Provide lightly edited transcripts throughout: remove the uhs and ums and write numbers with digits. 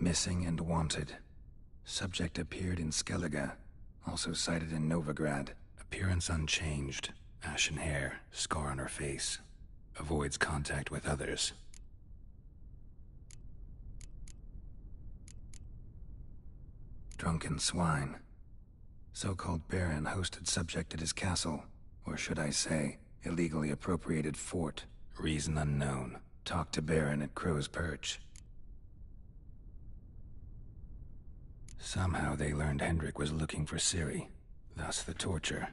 Missing and wanted. Subject appeared in Skellige, also sighted in Novigrad. Appearance unchanged. Ashen hair, scar on her face. Avoids contact with others. Drunken swine. So-called Baron hosted subject at his castle, or should I say, illegally appropriated fort. Reason unknown. Talked to Baron at Crow's Perch. Somehow they learned Hendrik was looking for Ciri, thus the torture.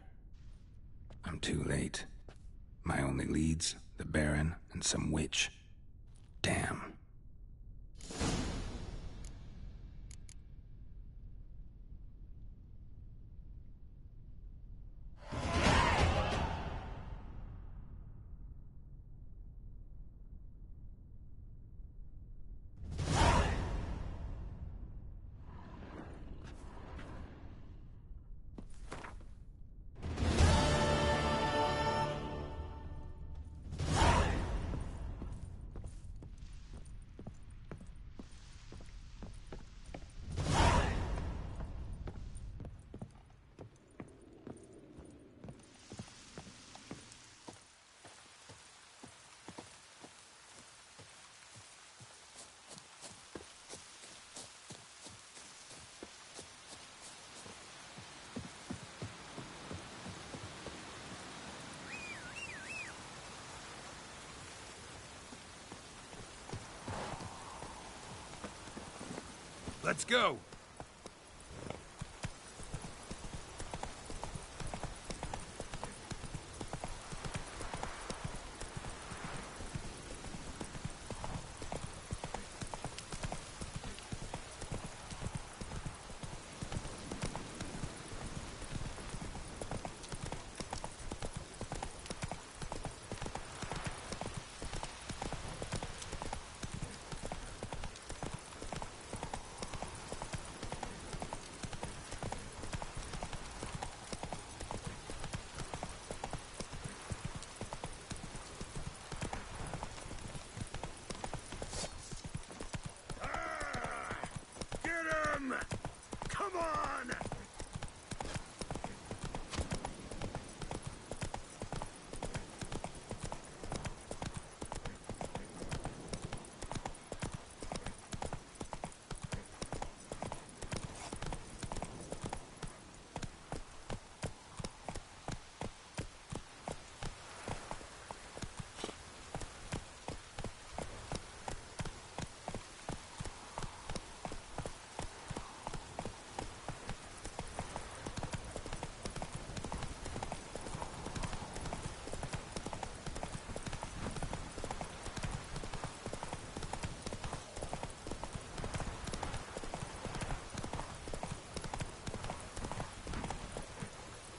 I'm too late. My only leads, the Baron and some witch. Damn. Let's go! Come on!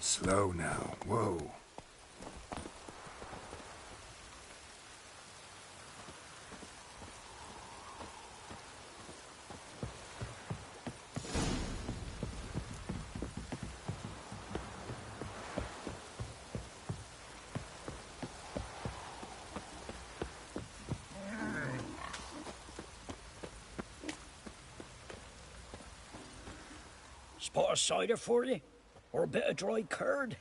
Slow now, whoa. Spot of cider for you? Or a bit of dry curd?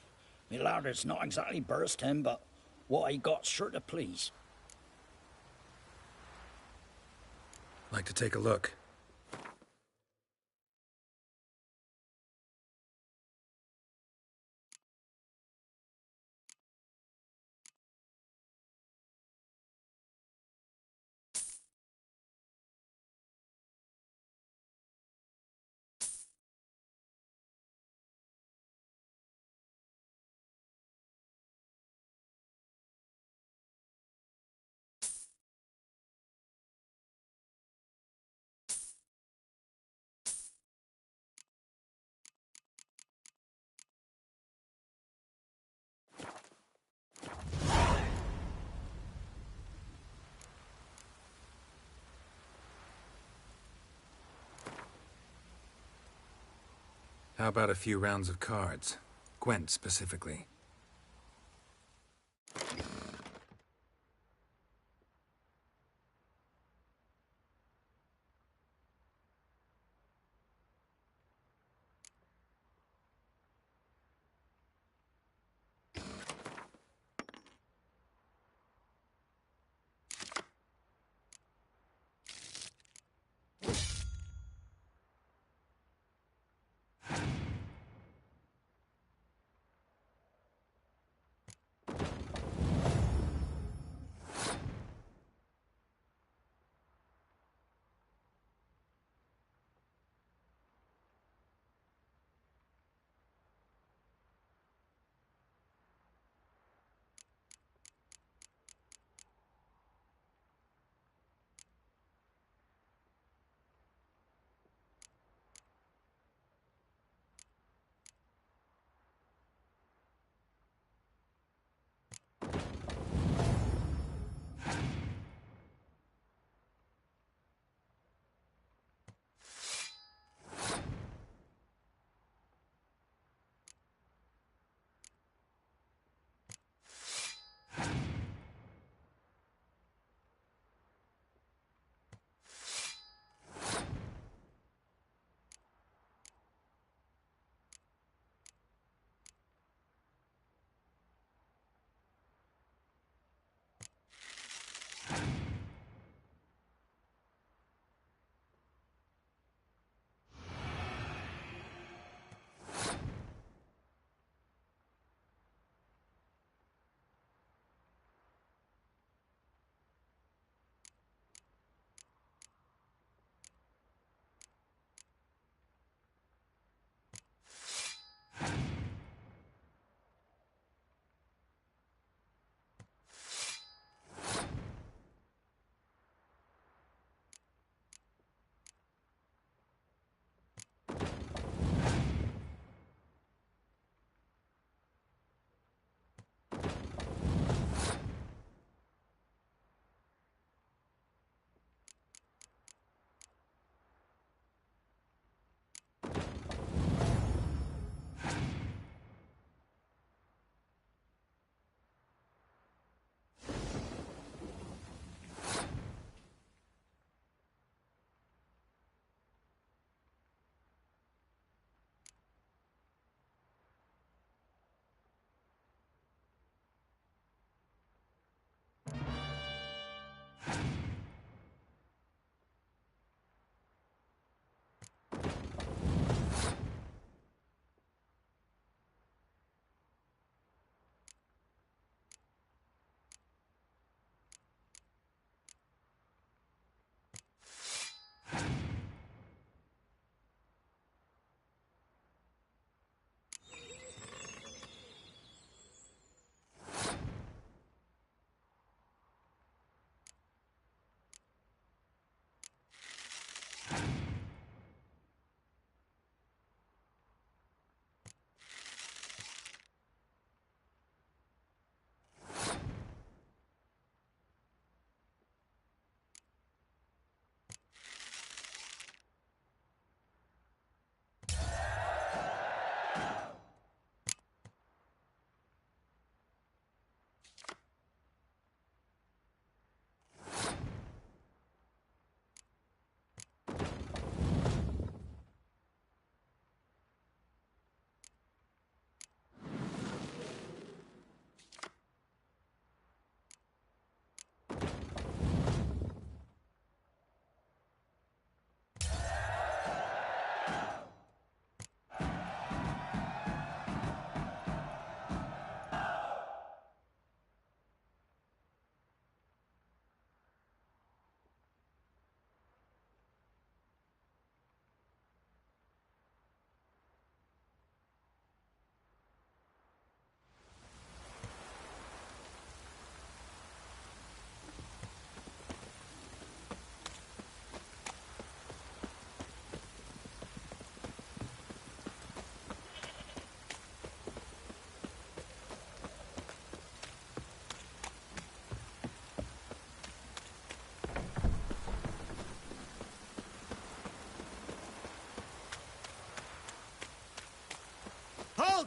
Me lad, it's not exactly bursting, but what I got's sure to please. Like to take a look. How about a few rounds of cards? Gwent specifically.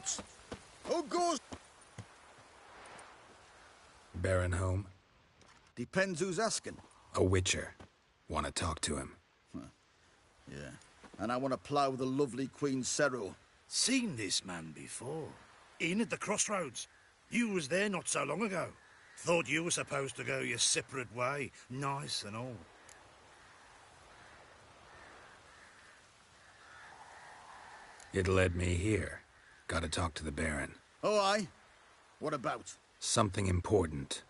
out! Who goes? Baron home? Depends who's asking. A witcher. Want to talk to him. Yeah. And I want to plough the lovely Queen Cero. Seen this man before. In at the crossroads. You was there not so long ago. Thought you were supposed to go your separate way. Nice and all. It led me here. Gotta talk to the Baron. Oh, aye? What about? Something important.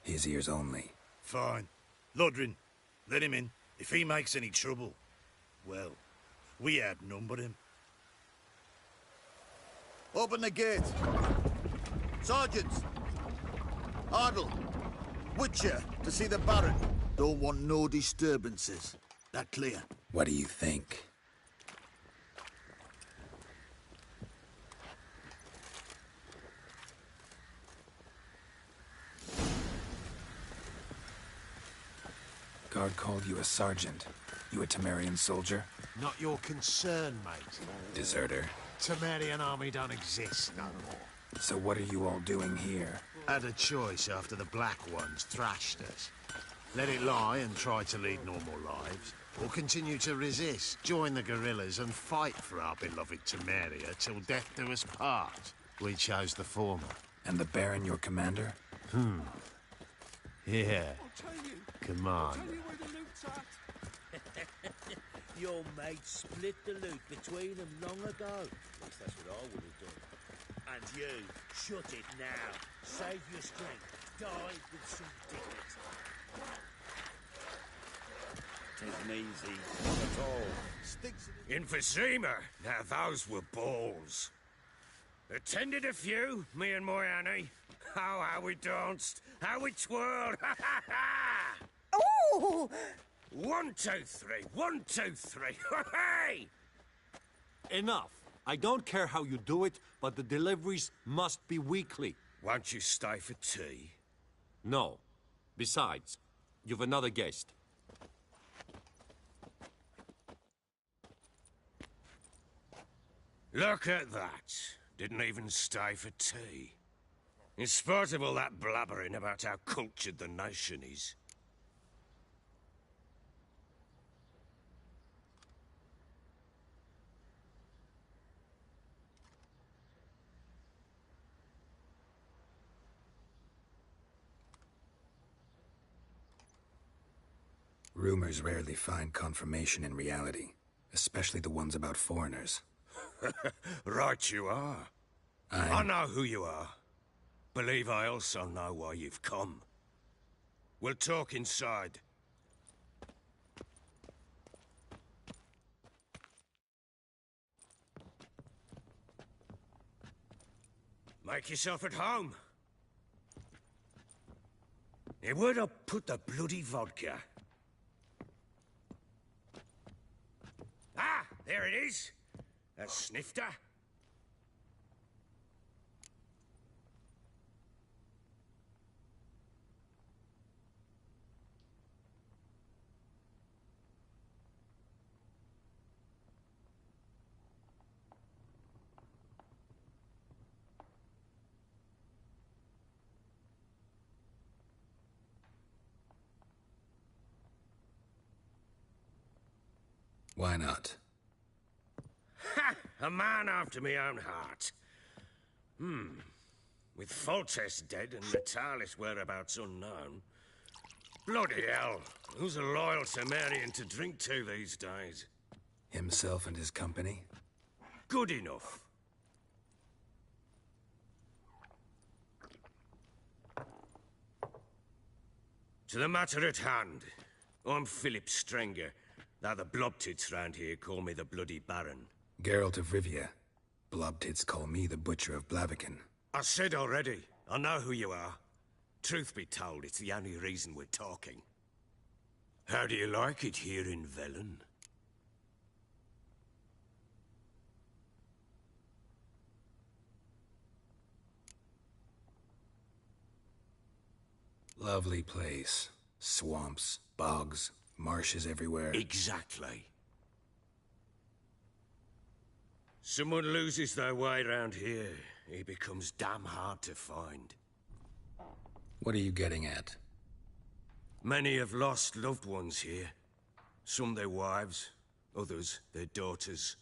His ears only. Fine. Lodrin, let him in. If he makes any trouble, well, we outnumber him. Open the gate. Sergeants! Ardle! Witcher, to see the Baron. Don't want no disturbances. That clear? What do you think? Guard called you a sergeant. You a Temerian soldier? Not your concern, mate. Deserter. Temerian army don't exist no more. So what are you all doing here? Had a choice after the Black Ones thrashed us. Let it lie and try to lead normal lives, or continue to resist, join the guerrillas and fight for our beloved Temeria till death do us part. We chose the former. And the Baron your commander? Yeah. Commander. Your mate split the loot between them long ago. At least that's what I would have done. And you, shut it now. Save your strength. Die with some dignity. Tisn't easy. Not at all. Sticks Emphysema. Now those were balls. Attended a few, me and my Annie. Oh, how we danced, how we twirled. Ha ha ha! Ooh! 1, 2, 3. 1, 2, 3. Hey! Enough. I don't care how you do it, but the deliveries must be weekly. Won't you stay for tea? No. Besides, you've another guest. Look at that. Didn't even stay for tea. In spite of all that blabbering about how cultured the nation is. Rumors rarely find confirmation in reality, especially the ones about foreigners. Right you are. I know who you are. Believe I also know why you've come. We'll talk inside. Make yourself at home. Hey, where'd I put the bloody vodka? Ah, there it is. A snifter. Why not? Ha! A man after my own heart. With Foltest dead and Natalis' whereabouts unknown. Bloody hell. Who's a loyal Temerian to drink to these days? Himself and his company? Good enough. To the matter at hand. I'm Philip Strenger. Now the blobtits round here call me the Bloody Baron. Geralt of Rivia. Blobtits call me the Butcher of Blaviken. I said already, I know who you are. Truth be told, it's the only reason we're talking. How do you like it here in Velen? Lovely place. Swamps, bogs, marshes everywhere. Exactly. Someone loses their way round here, he becomes damn hard to find. What are you getting at? Many have lost loved ones here. Some their wives, others their daughters.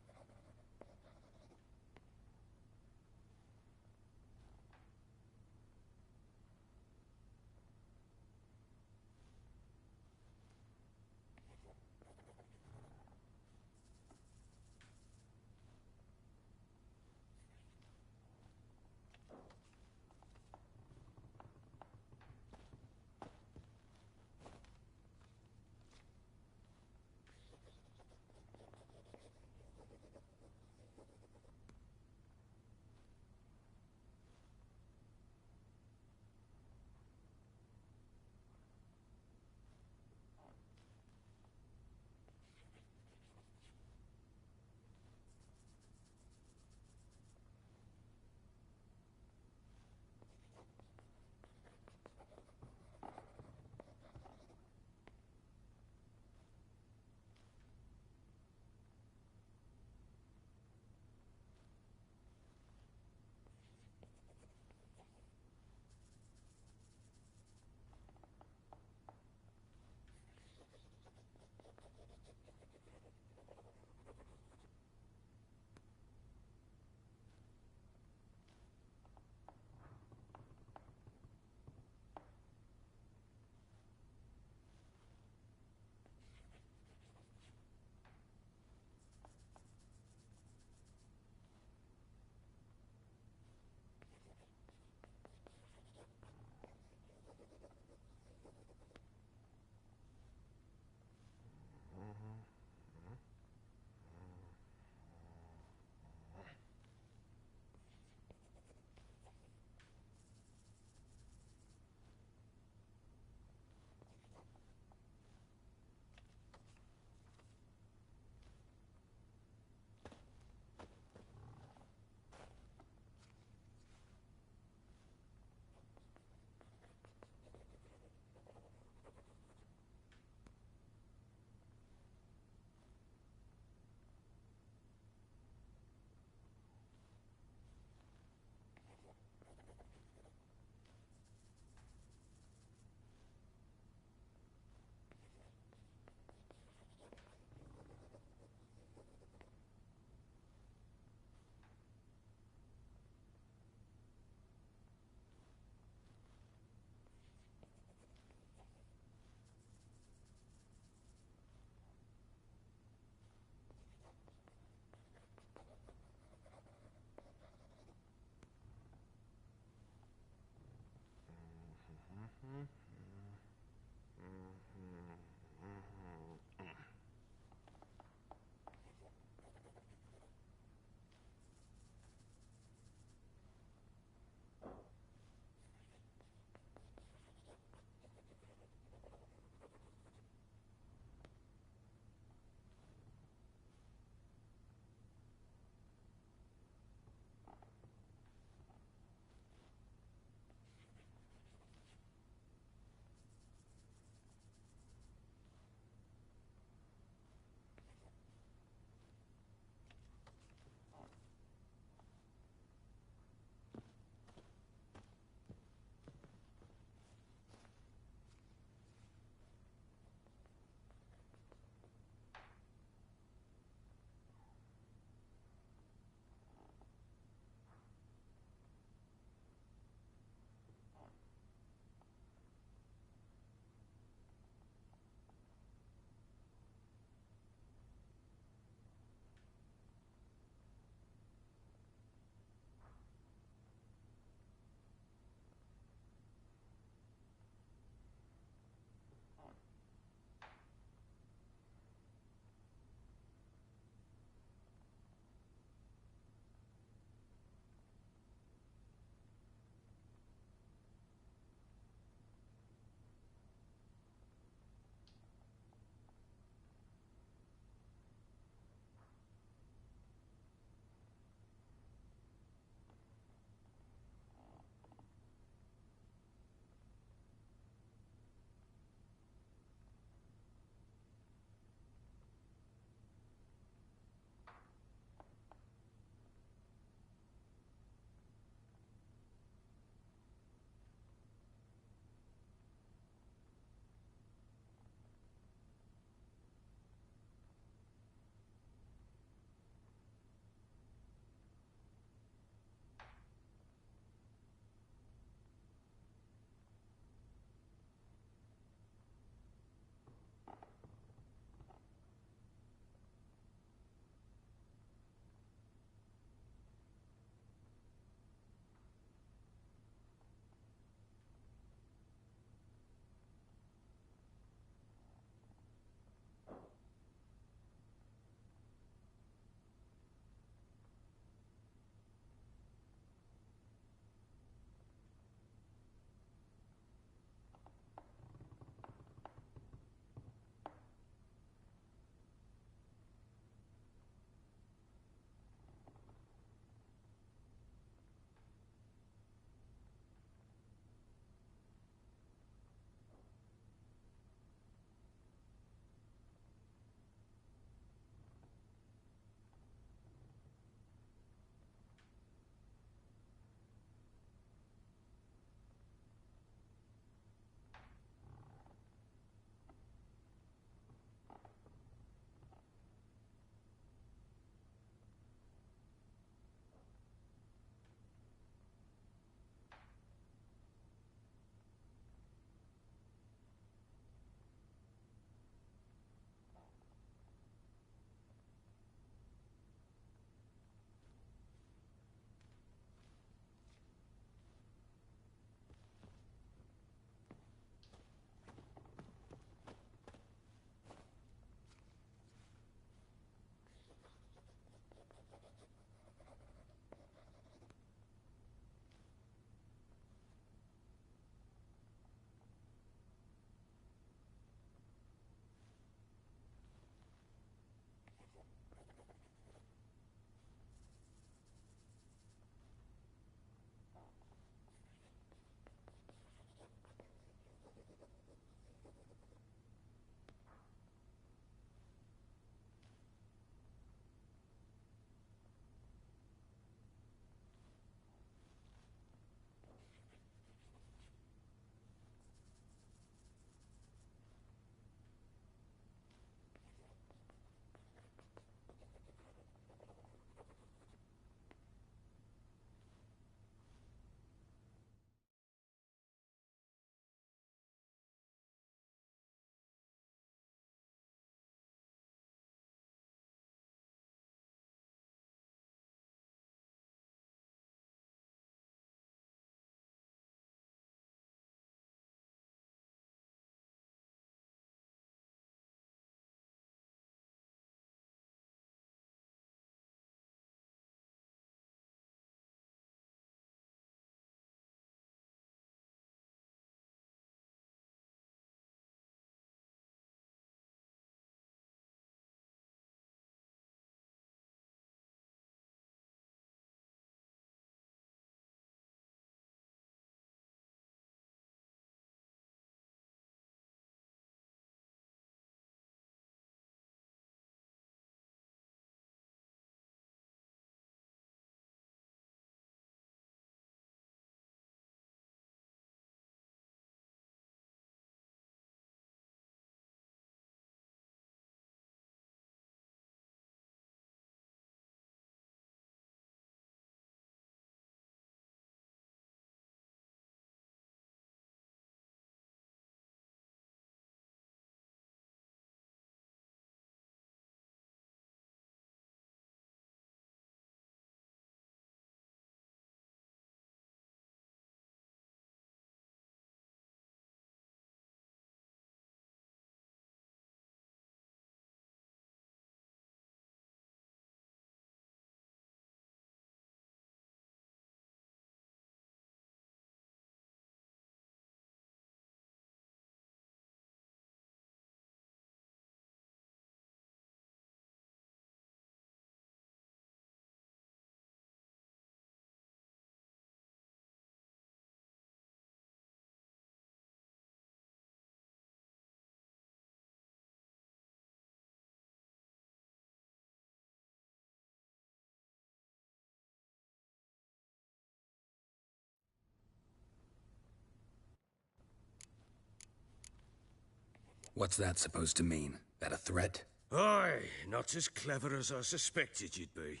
What's that supposed to mean? That a threat? Aye, not as clever as I suspected you'd be.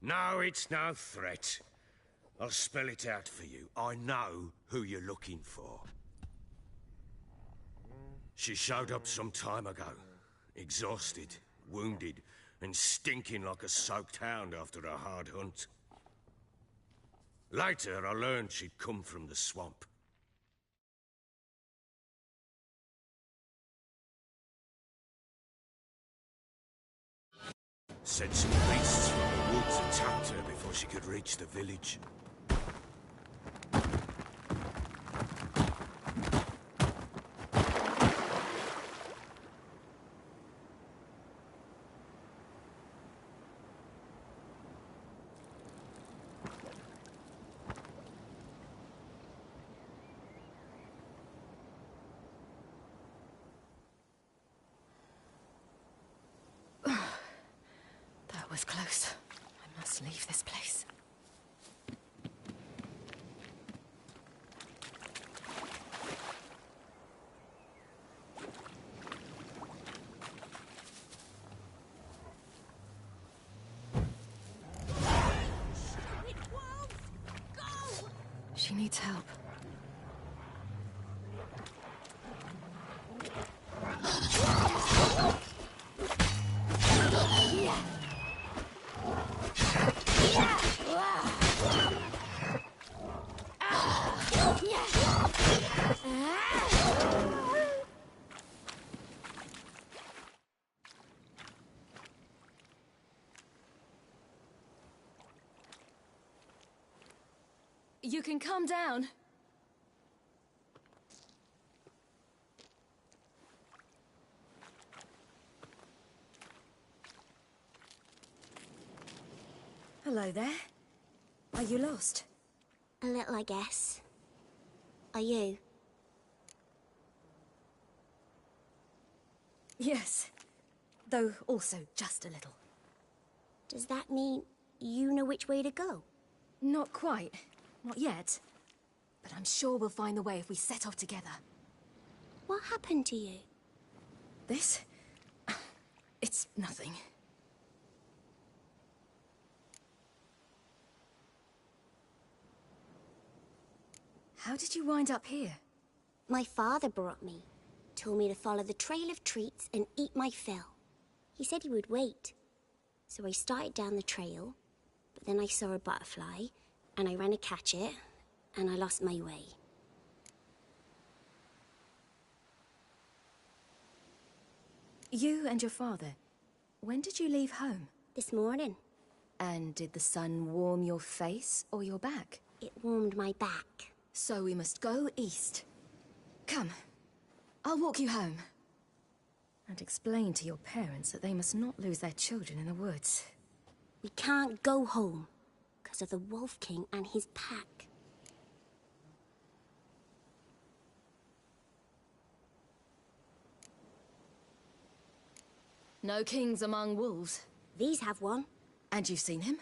No, it's no threat. I'll spell it out for you. I know who you're looking for. She showed up some time ago. Exhausted, wounded, and stinking like a soaked hound after a hard hunt. Later, I learned she'd come from the swamp. Said some beasts from the woods attacked her before she could reach the village. That was close. I must leave this place. She needs help. You can calm down. Hello there. Are you lost? A little, I guess. Are you? Yes. Though also just a little. Does that mean you know which way to go? Not quite. Not yet. But I'm sure we'll find the way if we set off together. What happened to you? This? It's nothing. How did you wind up here? My father brought me. Told me to follow the trail of treats and eat my fill. He said he would wait. So I started down the trail, but then I saw a butterfly, and I ran to catch it, and I lost my way. You and your father, when did you leave home? This morning. And did the sun warm your face or your back? It warmed my back. So we must go east. Come, I'll walk you home. And explain to your parents that they must not lose their children in the woods. We can't go home, because of the Wolf King and his pack. No kings among wolves. These have one. And you've seen him?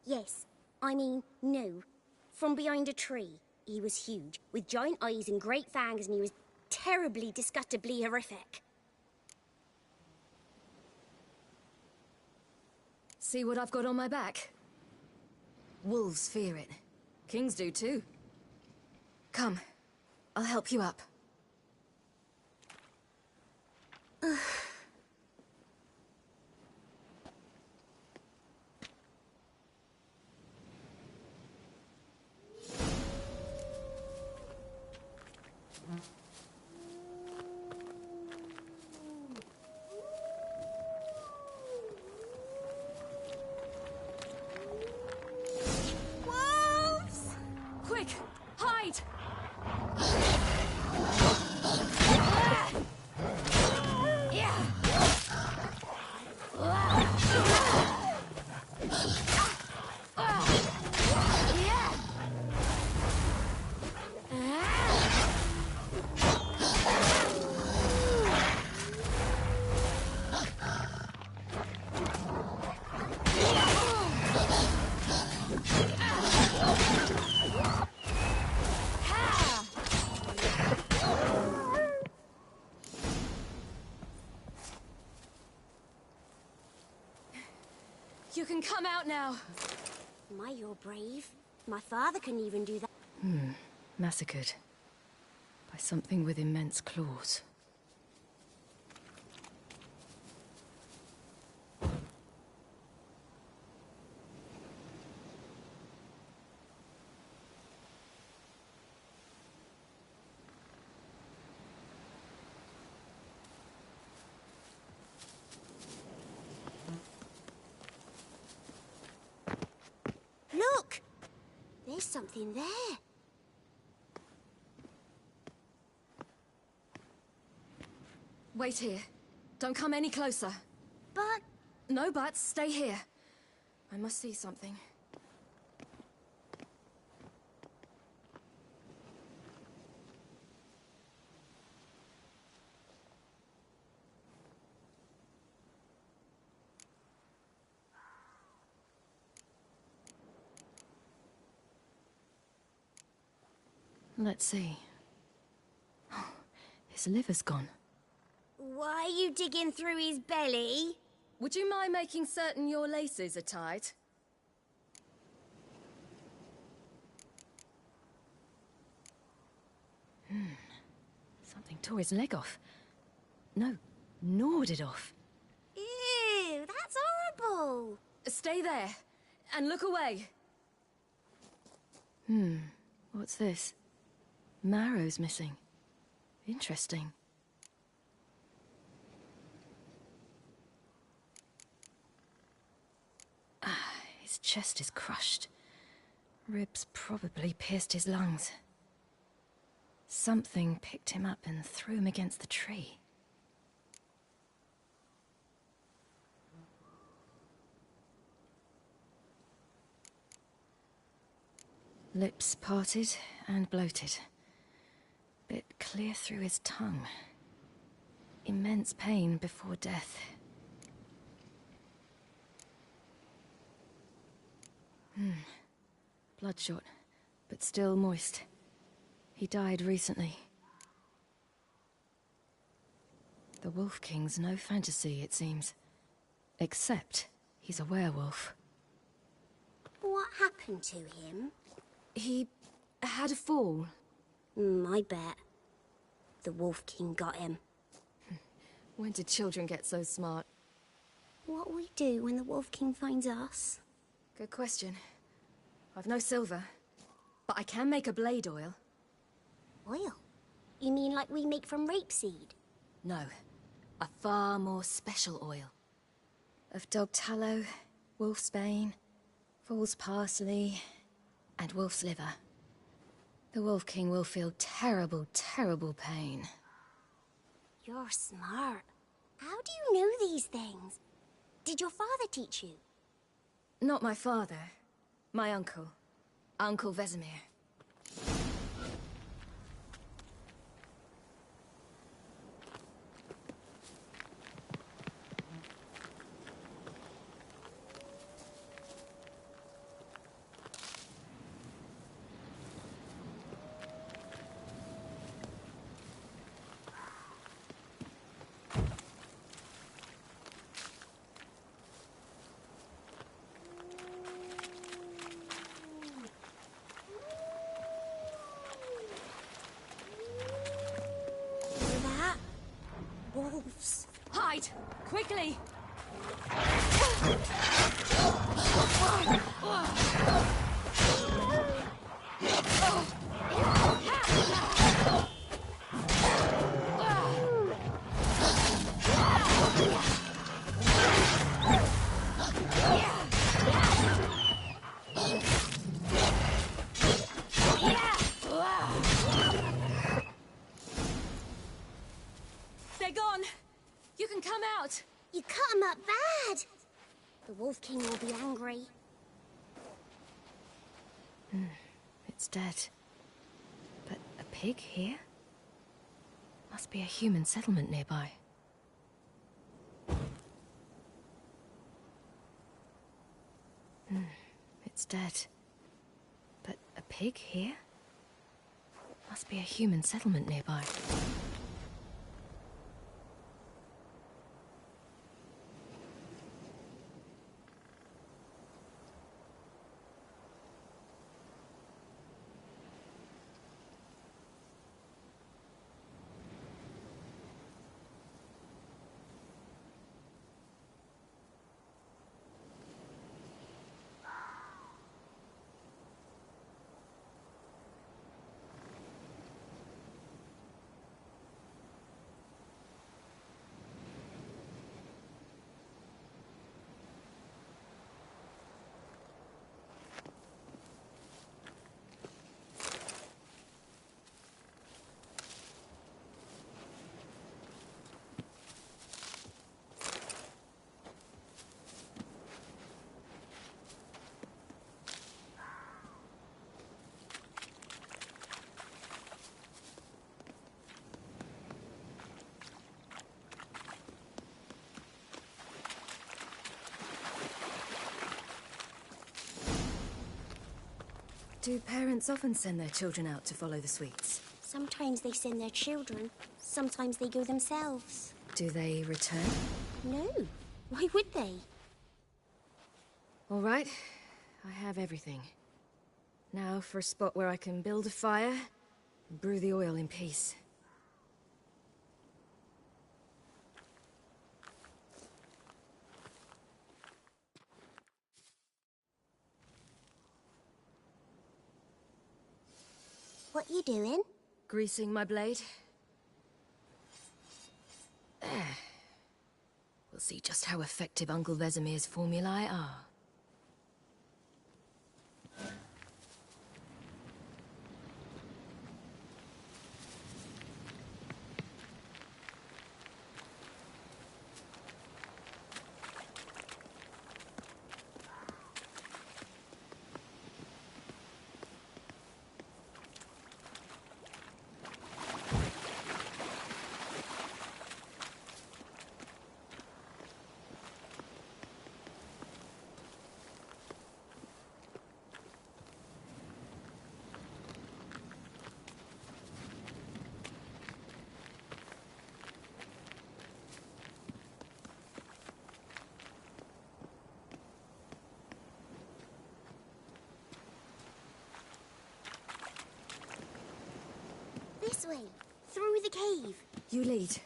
Yes. I mean, no. From behind a tree. He was huge, with giant eyes and great fangs, and he was terribly, disgustingly horrific. See what I've got on my back? Wolves fear it. Kings do too. Come, I'll help you up. Wolves! Quick, hide! You can come out now. My, you're brave. My father couldn't even do that. Massacred. By something with immense claws. Look! There's something there. Wait here. Don't come any closer. But... No buts. Stay here. I must see something. Let's see. Oh, his liver's gone. Why are you digging through his belly? Would you mind making certain your laces are tied? Something tore his leg off. No, gnawed it off. Ew, that's horrible. Stay there, and look away. What's this? Marrow's missing. Interesting. His chest is crushed. Ribs probably pierced his lungs. Something picked him up and threw him against the tree. Lips parted and bloated. Bit clear through his tongue. Immense pain before death. Bloodshot, but still moist. He died recently. The Wolf King's no fantasy, it seems. Except he's a werewolf. What happened to him? He had a fall. I bet. The Wolf King got him. When did children get so smart? What'll we do when the Wolf King finds us? Good question. I've no silver, but I can make a blade oil. Oil? You mean like we make from rapeseed? No, a far more special oil. Of dog tallow, wolf's bane, foal's parsley, and wolf's liver. The Wolf King will feel terrible, terrible pain. You're smart. How do you know these things? Did your father teach you? Not my father. My uncle. Uncle Vesemir. That? Wolves. Hide! Quickly! They're gone! You can come out! You cut him up bad. The Wolf King will be angry. It's dead. But a pig here? Must be a human settlement nearby. It's dead. But a pig here? Must be a human settlement nearby. Do parents often send their children out to follow the sweets? Sometimes they send their children. Sometimes they go themselves. Do they return? No. Why would they? All right. I have everything. Now for a spot where I can build a fire and brew the oil in peace. What you doing? Greasing my blade. There. We'll see just how effective Uncle Vesemir's formulae are. This way. Through the cave. You lead.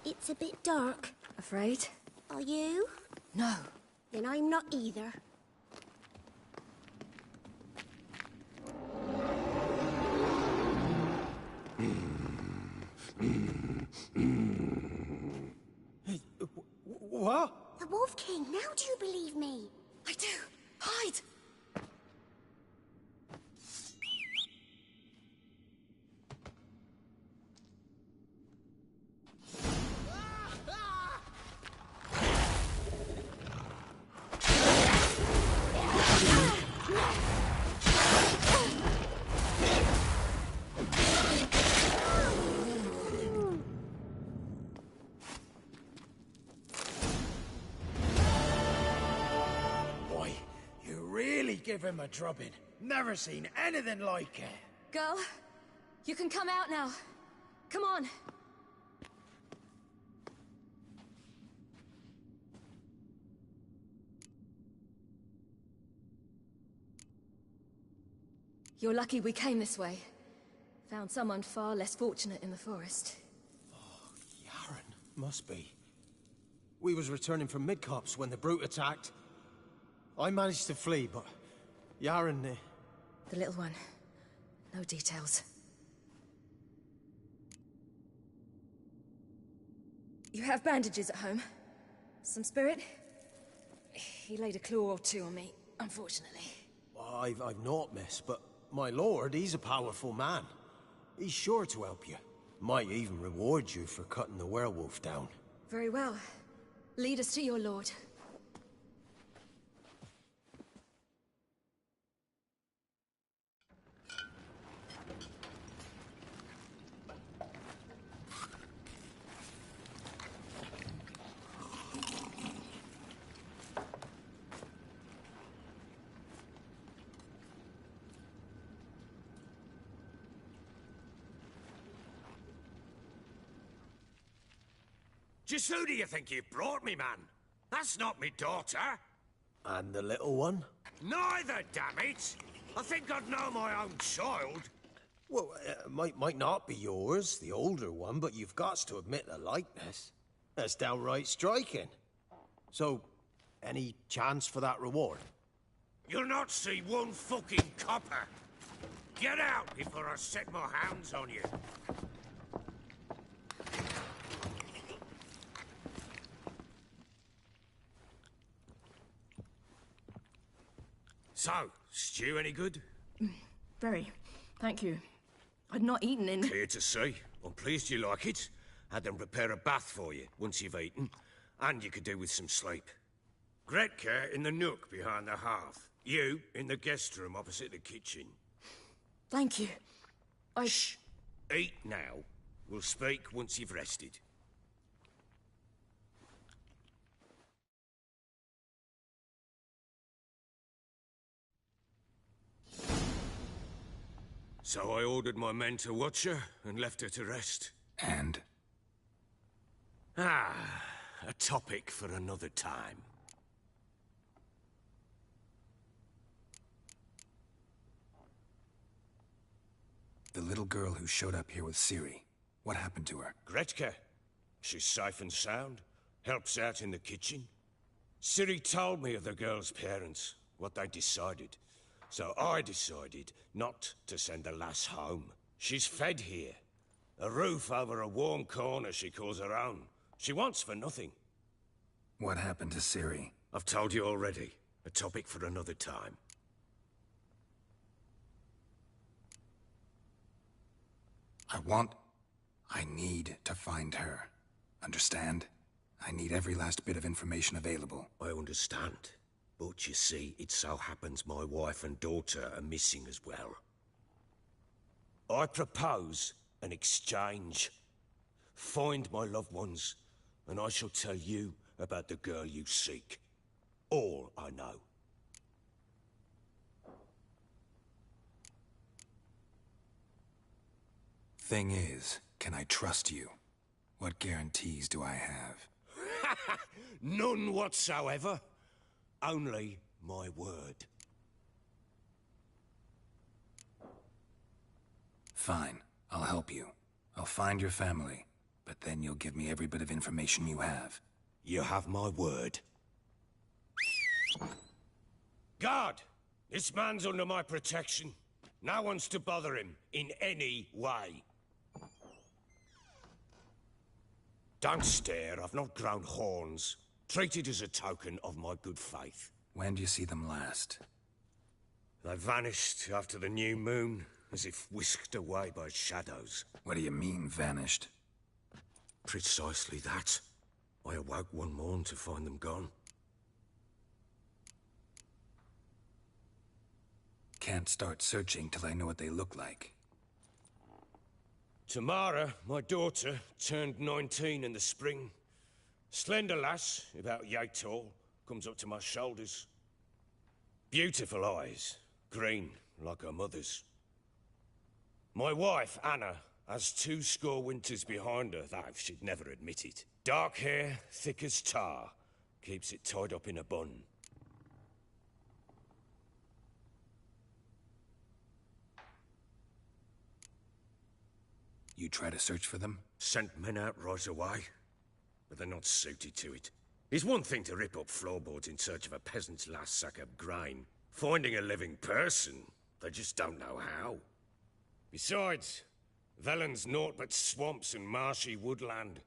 It's a bit dark. Afraid? Are you? No. Then I'm not either. What? The Wolf King, now do you believe me? I do. Hide! Give him a drubbing. Never seen anything like it. Girl, you can come out now. Come on. You're lucky we came this way. Found someone far less fortunate in the forest. Yaren, must be. We was returning from Midcops when the brute attacked. I managed to flee, but Yaren... The little one. No details. You have bandages at home? Some spirit? He laid a claw or two on me, unfortunately. I've not, miss, but my lord, he's a powerful man. He's sure to help you. Might even reward you for cutting the werewolf down. Very well. Lead us to your lord. Just who do you think you brought me, man? That's not me daughter. And the little one? Neither, damn it! I think I'd know my own child. Well, might not be yours, the older one, but you've got to admit the likeness. That's downright striking. So, any chance for that reward? You'll not see one fucking copper. Get out before I set my hands on you. So, stew any good? Very. Thank you. I'd not eaten in... Clear to see. I'm pleased you like it. Had them prepare a bath for you once you've eaten, and you could do with some sleep. Gretka in the nook behind the hearth. You in the guest room opposite the kitchen. Thank you. Shh. Eat now. We'll speak once you've rested. So I ordered my men to watch her and left her to rest. And? A topic for another time. The little girl who showed up here with Ciri. What happened to her? Gretka. She's safe and sound. Helps out in the kitchen. Ciri told me of the girl's parents, what they decided. So I decided not to send the lass home. She's fed here. A roof over a warm corner she calls her own. She wants for nothing. What happened to Ciri? I've told you already. A topic for another time. I need to find her. Understand? I need every last bit of information available. I understand. But you see, it so happens my wife and daughter are missing as well. I propose an exchange. Find my loved ones, and I shall tell you about the girl you seek. All I know. Thing is, can I trust you? What guarantees do I have? None whatsoever. Only my word. Fine. I'll help you. I'll find your family. But then you'll give me every bit of information you have. You have my word. Guard! This man's under my protection. No one's to bother him in any way. Don't stare. I've not grown horns. Treat it as a token of my good faith. When do you see them last? They vanished after the new moon, as if whisked away by shadows. What do you mean, vanished? Precisely that. I awoke one morn to find them gone. Can't start searching till I know what they look like. Tamara, my daughter, turned 19 in the spring. Slender lass, about yay tall, comes up to my shoulders. Beautiful eyes, green, like her mother's. My wife, Anna, has 20 winters behind her, though she'd never admit it. Dark hair, thick as tar, keeps it tied up in a bun. You try to search for them? Sent men out right away, but they're not suited to it. It's one thing to rip up floorboards in search of a peasant's last sack of grain. Finding a living person, they just don't know how. Besides, Velen's naught but swamps and marshy woodland.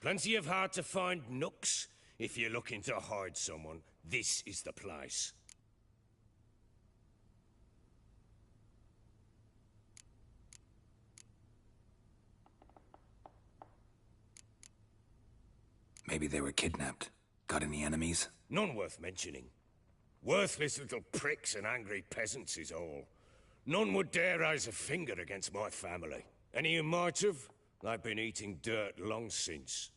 Plenty of hard-to-find nooks. If you're looking to hide someone, this is the place. Maybe they were kidnapped. Got any enemies? None worth mentioning. Worthless little pricks and angry peasants is all. None would dare raise a finger against my family. Any who might have, they've been eating dirt long since.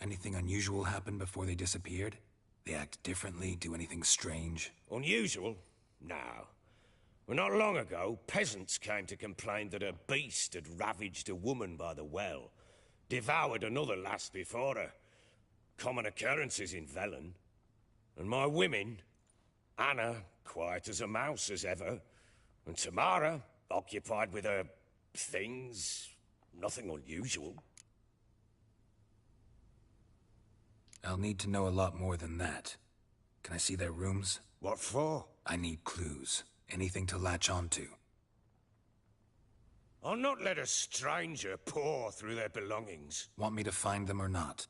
Anything unusual happen before they disappeared? They act differently, do anything strange? Unusual? No. Well, not long ago, peasants came to complain that a beast had ravaged a woman by the well. Devoured another lass before her. Common occurrences in Velen. And my women, Anna, quiet as a mouse as ever, and Tamara, occupied with her things, nothing unusual. I'll need to know a lot more than that. Can I see their rooms? What for? I need clues. Anything to latch onto. I'll not let a stranger pore through their belongings. Want me to find them or not?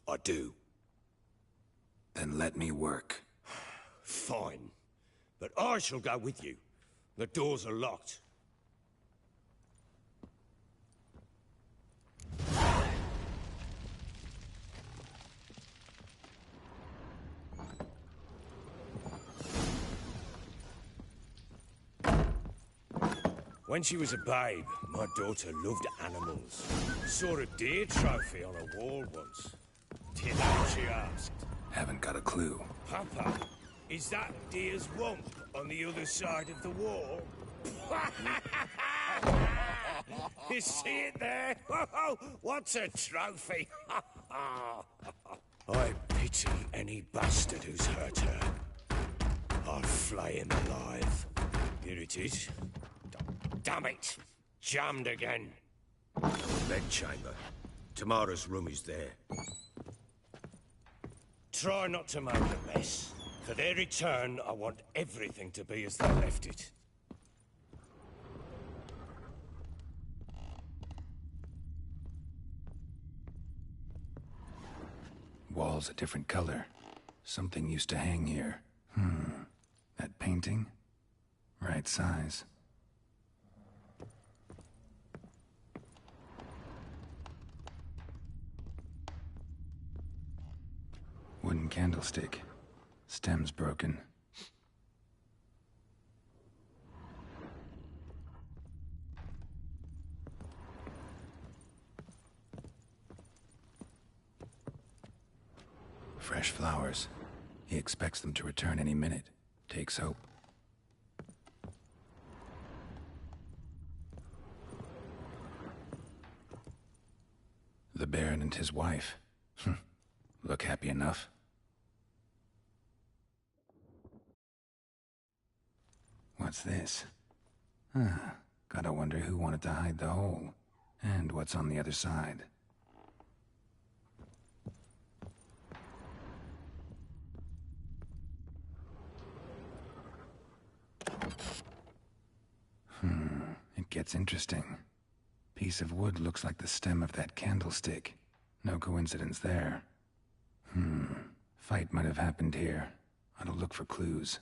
I do. Then let me work. Fine. But I shall go with you. The doors are locked. When she was a babe, my daughter loved animals. Saw a deer trophy on a wall once. Do you know what she asked? Haven't got a clue. Papa, is that deer's rump on the other side of the wall? You see it there? What's a trophy? I pity any bastard who's hurt her. I'll flay him alive. Here it is. Damn it! Jammed again. Bedchamber. Tamara's room is there. Try not to make a mess. For their return, I want everything to be as they left it. Walls a different color. Something used to hang here. That painting? Right size. Wooden candlestick. Stem's broken. Fresh flowers. He expects them to return any minute. Takes hope. The Baron and his wife. Look happy enough. What's this? Gotta wonder who wanted to hide the hole. And what's on the other side. It gets interesting. Piece of wood looks like the stem of that candlestick. No coincidence there. Fight might have happened here. Ought to look for clues.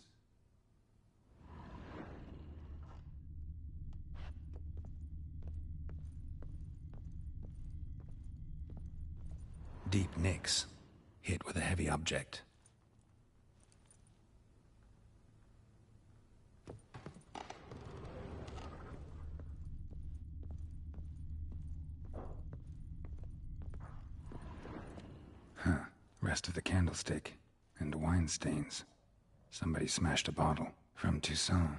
Deep nicks. Hit with a heavy object. Rest of the candlestick. And wine stains. Somebody smashed a bottle. From Toussaint.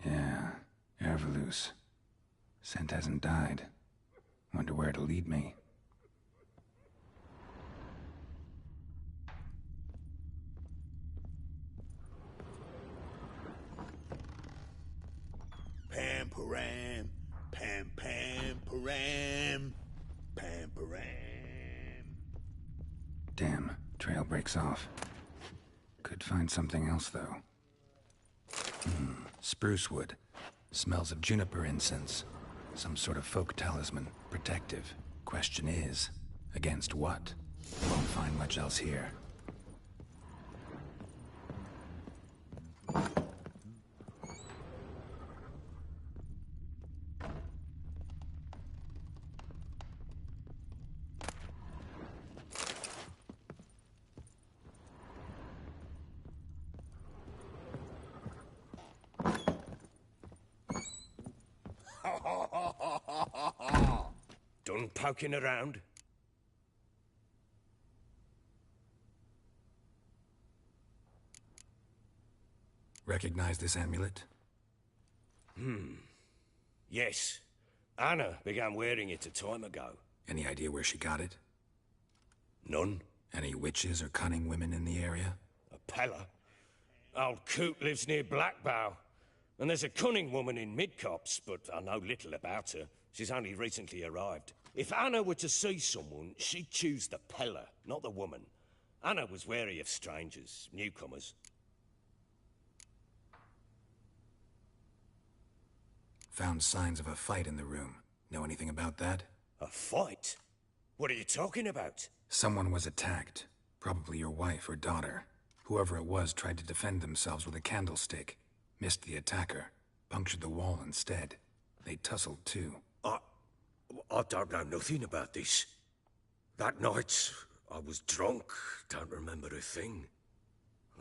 Yeah, Herveloos. Scent hasn't died. Wonder where it'll lead me. Pam-param, pam-pam-param, pam-param. Damn, trail breaks off. Could find something else, though. Spruce wood. Smells of juniper incense. Some sort of folk talisman. Protective. Question is, against what? Won't find much else here. Done poking around? Recognize this amulet? Yes. Anna began wearing it a time ago. Any idea where she got it? None. Any witches or cunning women in the area? A Pella. Old Coot lives near Blackbow. And there's a cunning woman in Midcopse, but I know little about her. She's only recently arrived. If Anna were to see someone, she'd choose the Pella, not the woman. Anna was wary of strangers, newcomers. Found signs of a fight in the room. Know anything about that? A fight? What are you talking about? Someone was attacked. Probably your wife or daughter. Whoever it was tried to defend themselves with a candlestick. Missed the attacker. Punctured the wall instead. They tussled too. I don't know nothing about this. That night, I was drunk, don't remember a thing.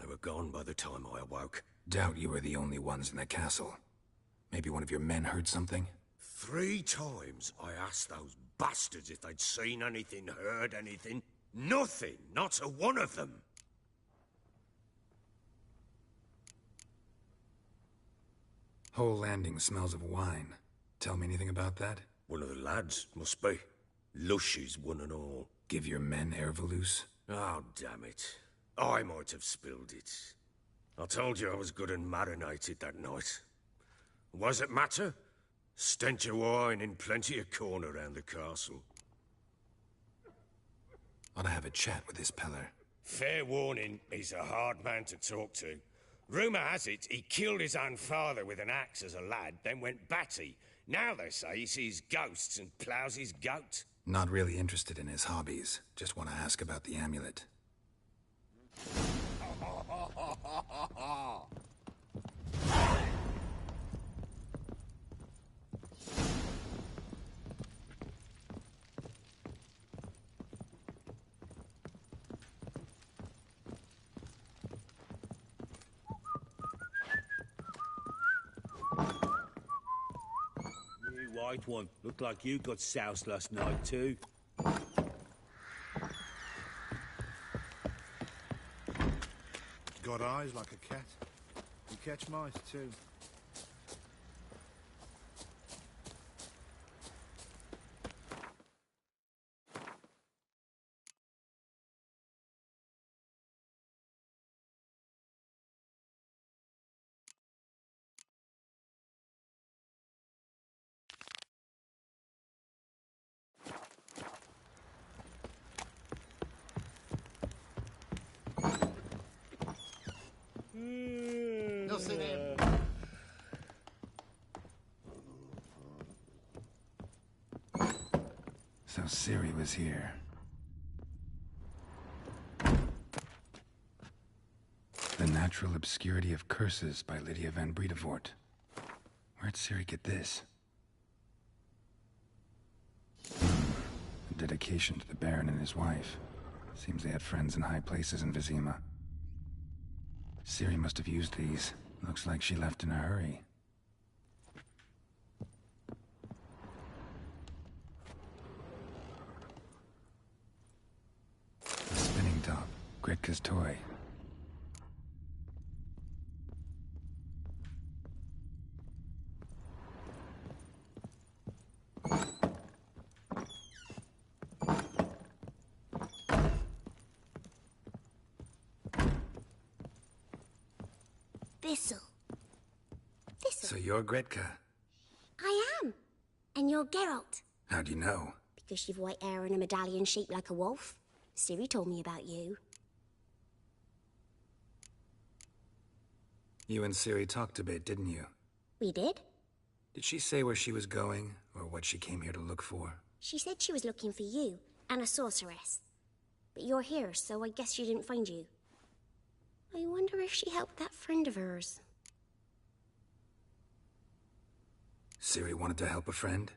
They were gone by the time I awoke. Doubt you were the only ones in the castle. Maybe one of your men heard something? 3 times I asked those bastards if they'd seen anything, heard anything. Nothing, not a one of them. Whole landing smells of wine. Tell me anything about that? One of the lads, must be. Lushes, one and all. Give your men Ervalus? Oh, damn it. I might have spilled it. I told you I was good and marinated that night. Was it matter? Stench of wine in plenty of corn around the castle. Ought to have a chat with this Peller. Fair warning, he's a hard man to talk to. Rumour has it he killed his own father with an axe as a lad, then went batty. Now they say he sees ghosts and ploughs his goat. Not really interested in his hobbies. Just want to ask about the amulet. White one. Looked like you got soused last night, too. Got eyes like a cat. You catch mice, too. Nothing in. So Ciri was here. The Natural Obscurity of Curses by Lydia van Bredevoort. Where'd Ciri get this? A dedication to the Baron and his wife. Seems they had friends in high places in Vizima. Ciri must have used these. Looks like she left in a hurry. A spinning top. Gretka's toy. Thistle. So you're Gretka. I am. And you're Geralt. How'd you know? Because you've white hair and a medallion shaped like a wolf. Ciri told me about you. You and Ciri talked a bit, didn't you? We did? Did she say where she was going, or what she came here to look for? She said she was looking for you and a sorceress. But you're here, so I guess she didn't find you. I wonder if she helped that friend of hers. Ciri wanted to help a friend?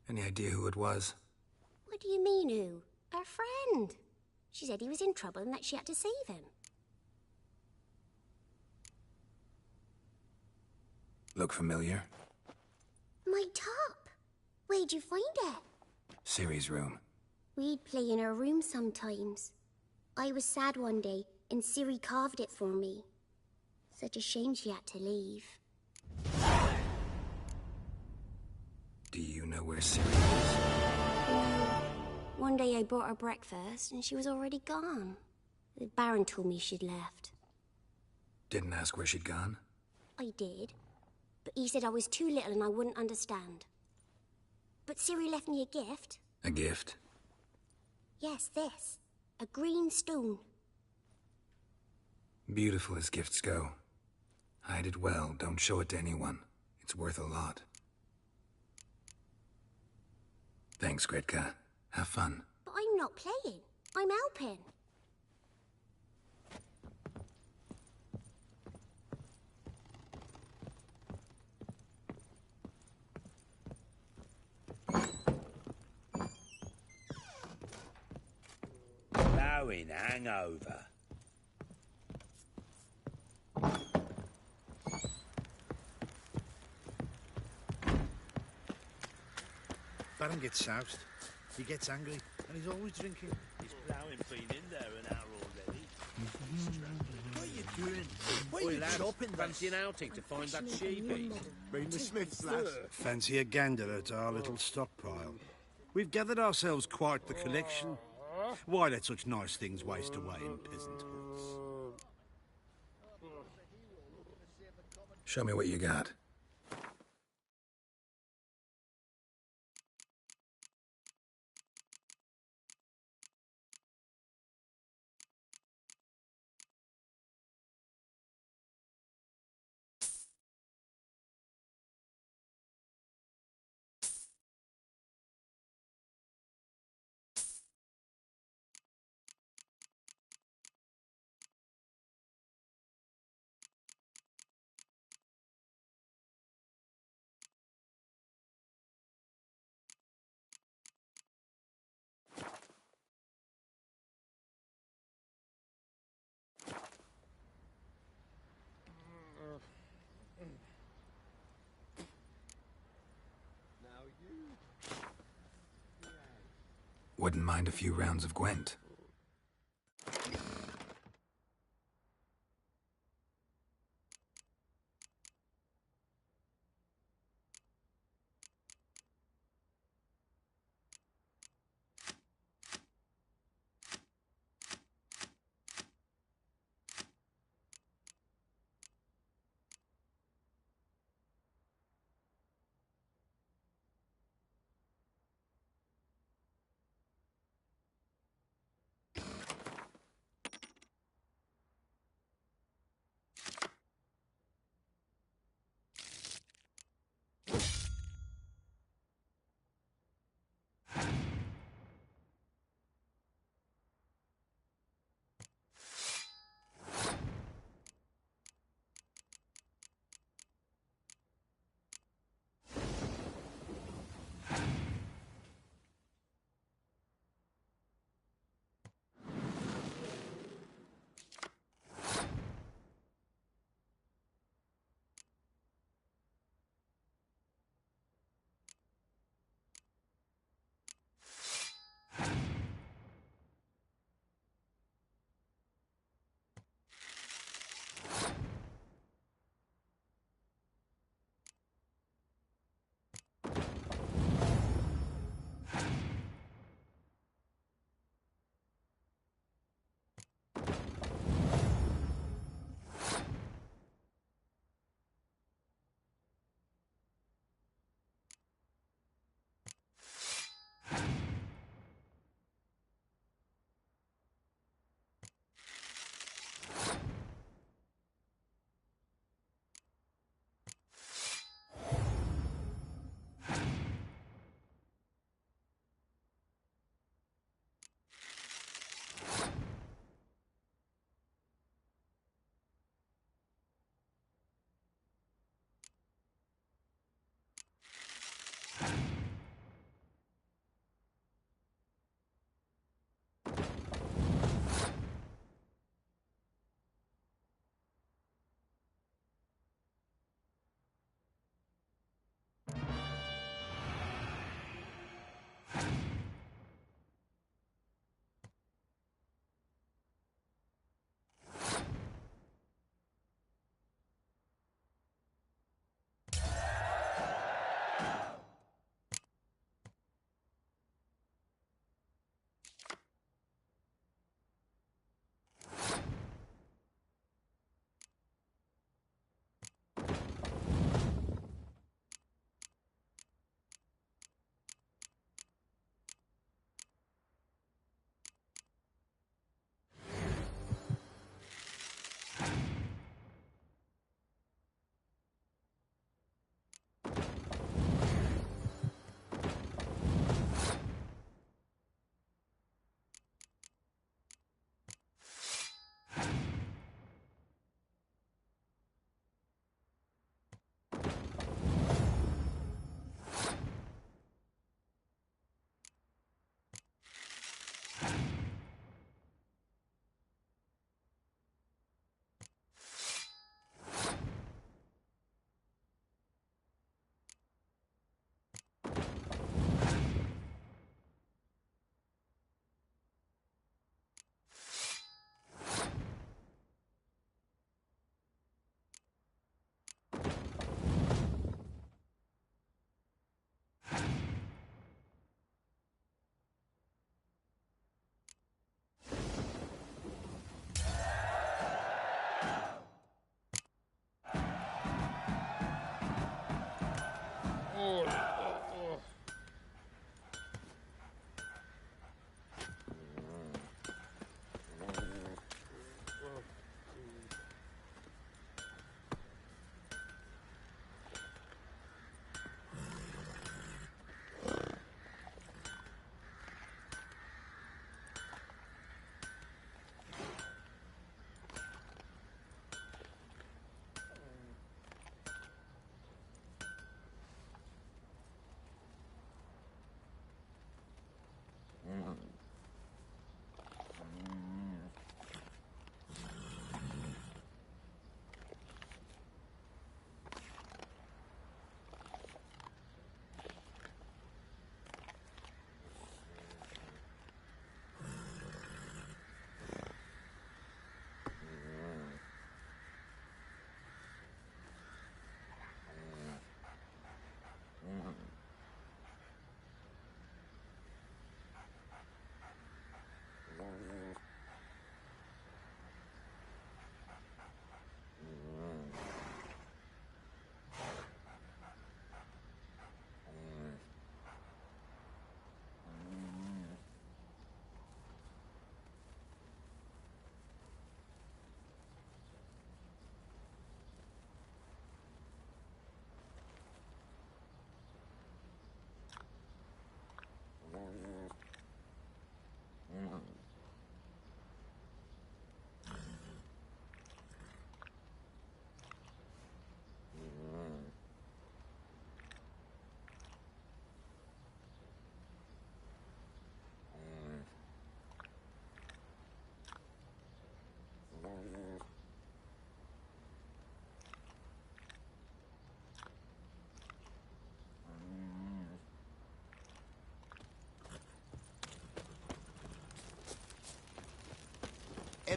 Any idea who it was? What do you mean, who? Her friend. She said he was in trouble and that she had to save him. Look familiar? My top. Where'd you find it? Ciri's room. We'd play in her room sometimes. I was sad one day, and Ciri carved it for me. Such a shame she had to leave. Do you know where Ciri is? No. One day I brought her breakfast, and she was already gone. The Baron told me she'd left. Didn't ask where she'd gone? I did. But he said I was too little and I wouldn't understand. But Ciri left me a gift. A gift? Yes, this. A green stone. Beautiful as gifts go. Hide it well, don't show it to anyone. It's worth a lot. Thanks, Gretka. Have fun. But I'm not playing. I'm helping. Blowing hangover. Baron gets soused. He gets angry, and he's always drinking. His blowing been in there an hour already. What are you doing? What are you chopping? Fancy an outing to find that she-beast? Been the Smiths, lads. Fancy a gander at our little stockpile. We've gathered ourselves quite the collection. Why let such nice things waste away in peasant huts? Show me what you got. Wouldn't mind a few rounds of Gwent.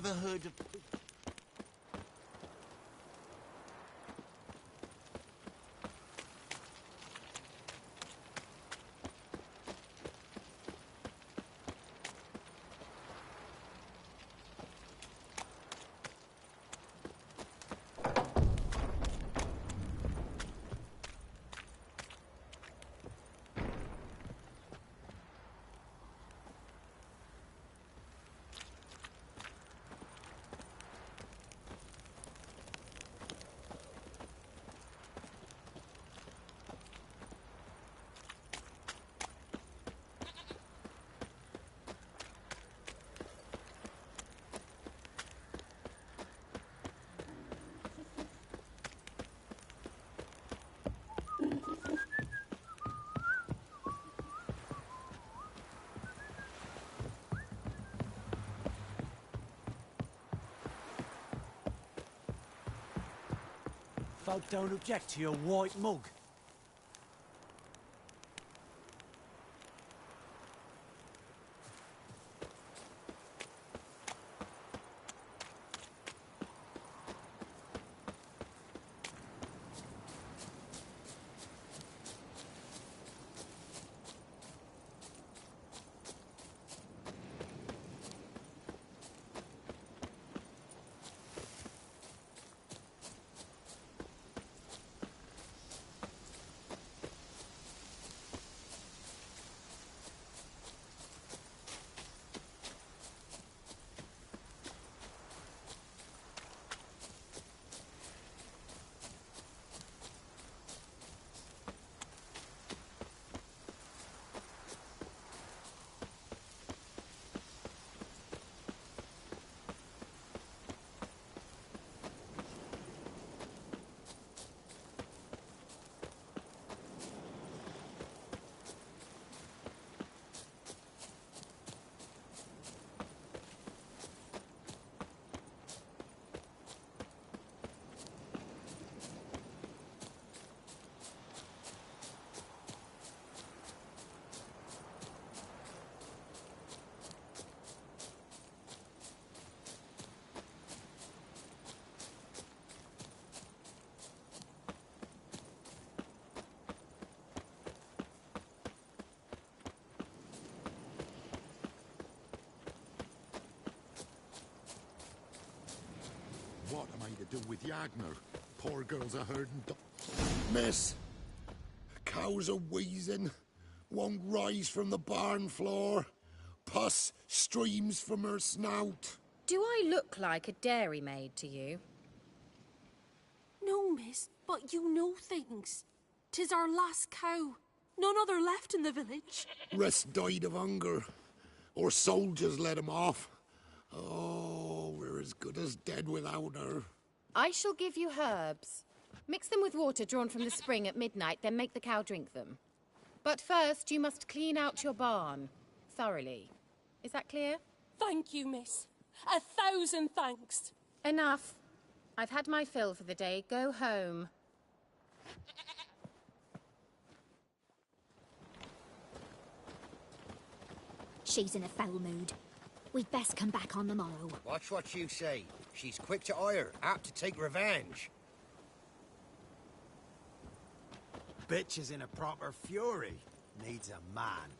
Ever heard of... Folk don't object to your white mug. What am I to do with Yagner? Poor girl's a herding Miss! Cows are wheezing. Won't rise from the barn floor. Pus streams from her snout. Do I look like a dairymaid to you? No, miss, but you know things. 'Tis our last cow. None other left in the village. Rest died of hunger. Or soldiers let him off. Oh, we're as good as dead without her. I shall give you herbs. Mix them with water drawn from the spring at midnight, then make the cow drink them. But first, you must clean out your barn. Thoroughly. Is that clear? Thank you, miss. 1,000 thanks. Enough. I've had my fill for the day. Go home. She's in a foul mood. We'd best come back on the morrow. Watch what you say. She's quick to ire, apt to take revenge. Bitch is in a proper fury. Needs a man.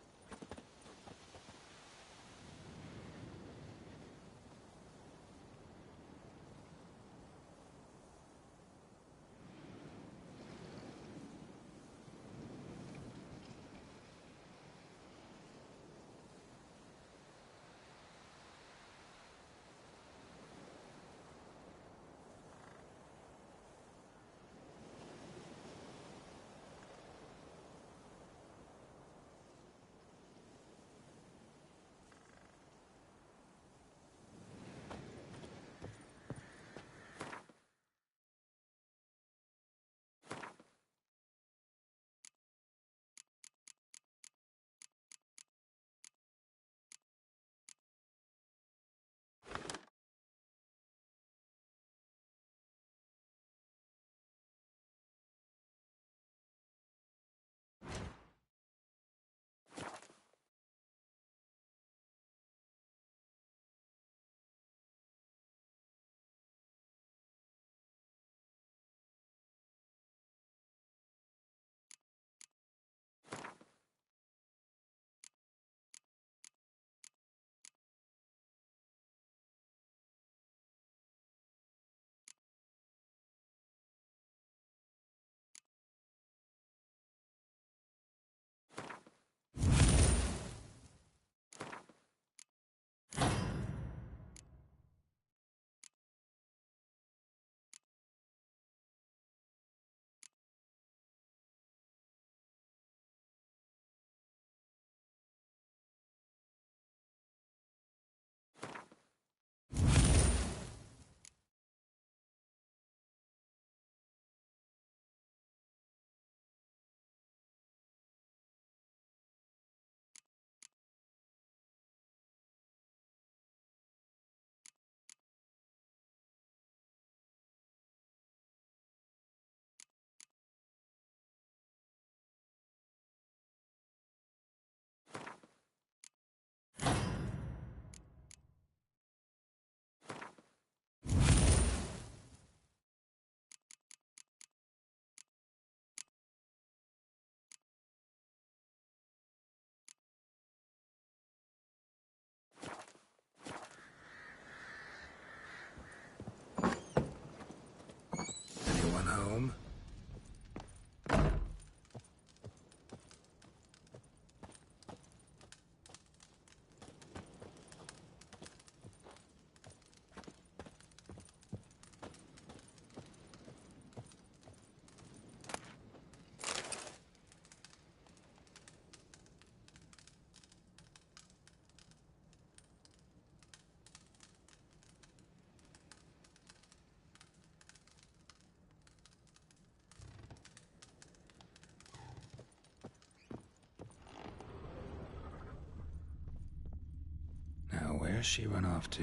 Where's she run off to?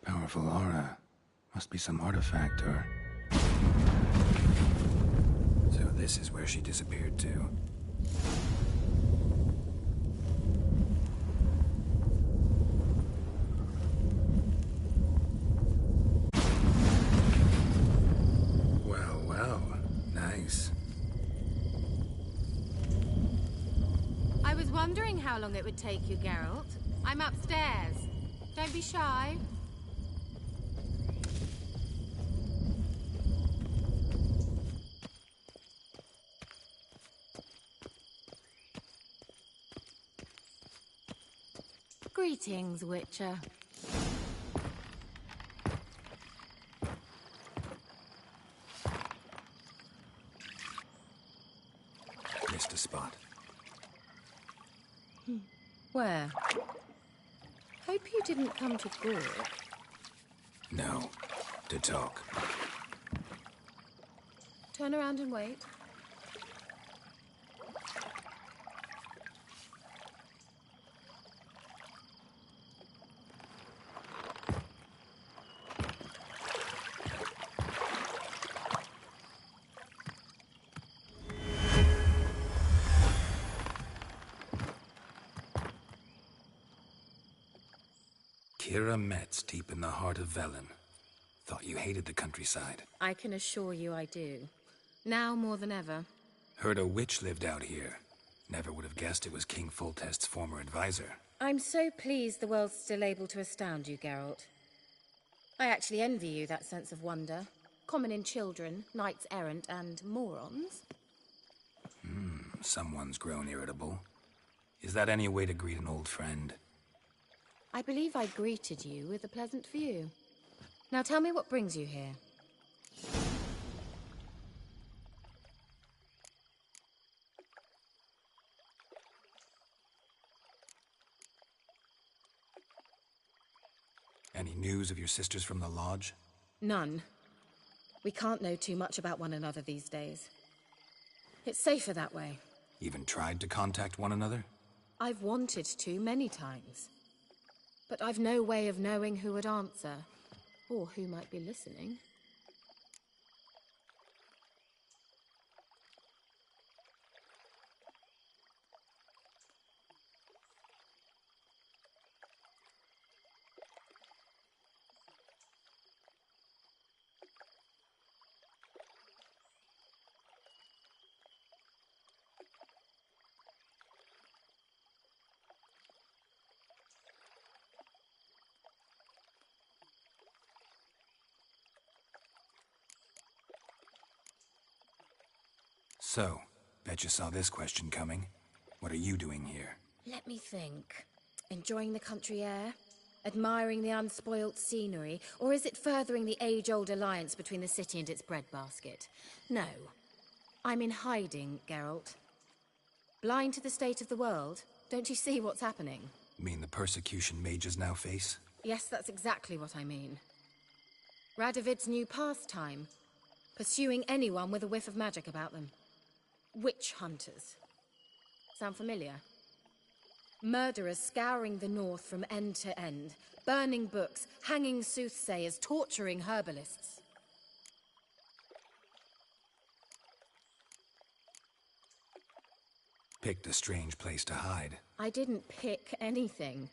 Powerful aura. Must be some artifact or... So this is where she disappeared to. Well, well. Nice. I was wondering how long it would take you, Geralt. I'm upstairs. Don't be shy. Greetings, Witcher. Missed a spot. Where? Hope you didn't come to Gore. No. To talk. Turn around and wait. Kira Metz, deep in the heart of Velen. Thought you hated the countryside. I can assure you I do. Now more than ever. Heard a witch lived out here. Never would have guessed it was King Foltest's former advisor. I'm so pleased the world's still able to astound you, Geralt. I actually envy you that sense of wonder. Common in children, knights errant, and morons. Someone's grown irritable. Is that any way to greet an old friend? I believe I greeted you with a pleasant view. Now tell me what brings you here. Any news of your sisters from the lodge? None. We can't know too much about one another these days. It's safer that way. Even tried to contact one another? I've wanted to many times. But I've no way of knowing who would answer, or who might be listening. So, bet you saw this question coming. What are you doing here? Let me think. Enjoying the country air? Admiring the unspoilt scenery? Or is it furthering the age-old alliance between the city and its breadbasket? No. I'm in hiding, Geralt. Blind to the state of the world? Don't you see what's happening? Mean the persecution mages now face? Yes, that's exactly what I mean. Radovid's new pastime. Pursuing anyone with a whiff of magic about them. Witch hunters. Sound familiar? Murderers scouring the north from end to end, burning books, hanging soothsayers, torturing herbalists. Picked a strange place to hide. I didn't pick anything.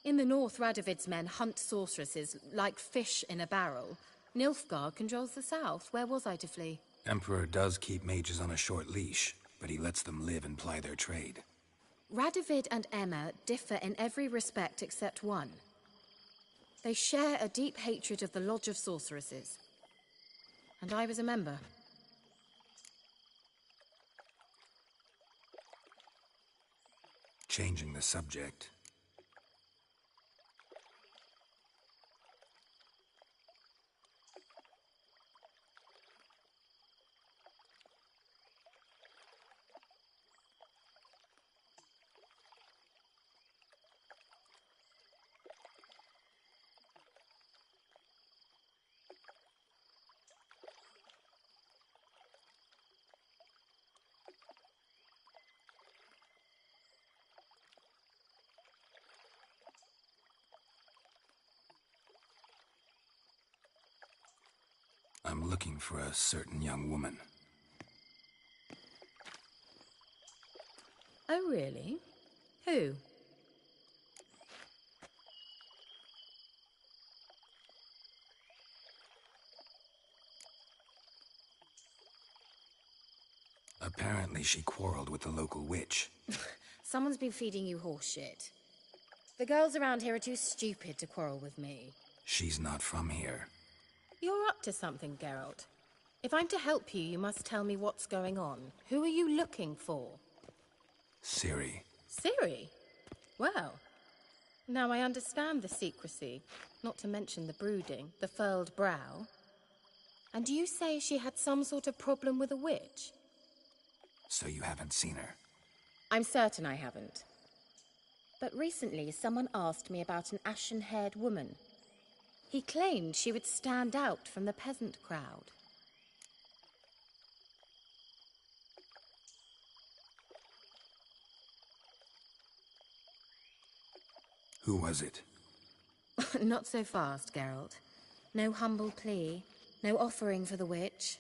In the north, Radovid's men hunt sorceresses like fish in a barrel. Nilfgaard controls the south. Where was I to flee? Emperor does keep mages on a short leash, but he lets them live and ply their trade. Radovid and Emma differ in every respect except one. They share a deep hatred of the Lodge of Sorceresses. And I was a member. Changing the subject. I'm looking for a certain young woman. Oh, really? Who? Apparently she quarreled with the local witch. Someone's been feeding you horse shit. The girls around here are too stupid to quarrel with me. She's not from here. You're up to something, Geralt. If I'm to help you, you must tell me what's going on. Who are you looking for? Ciri. Ciri? Well, now I understand the secrecy, not to mention the brooding, the furled brow. And you say she had some sort of problem with a witch? So you haven't seen her? I'm certain I haven't. But recently, someone asked me about an ashen-haired woman. He claimed she would stand out from the peasant crowd. Who was it? Not so fast, Geralt. No humble plea, no offering for the witch.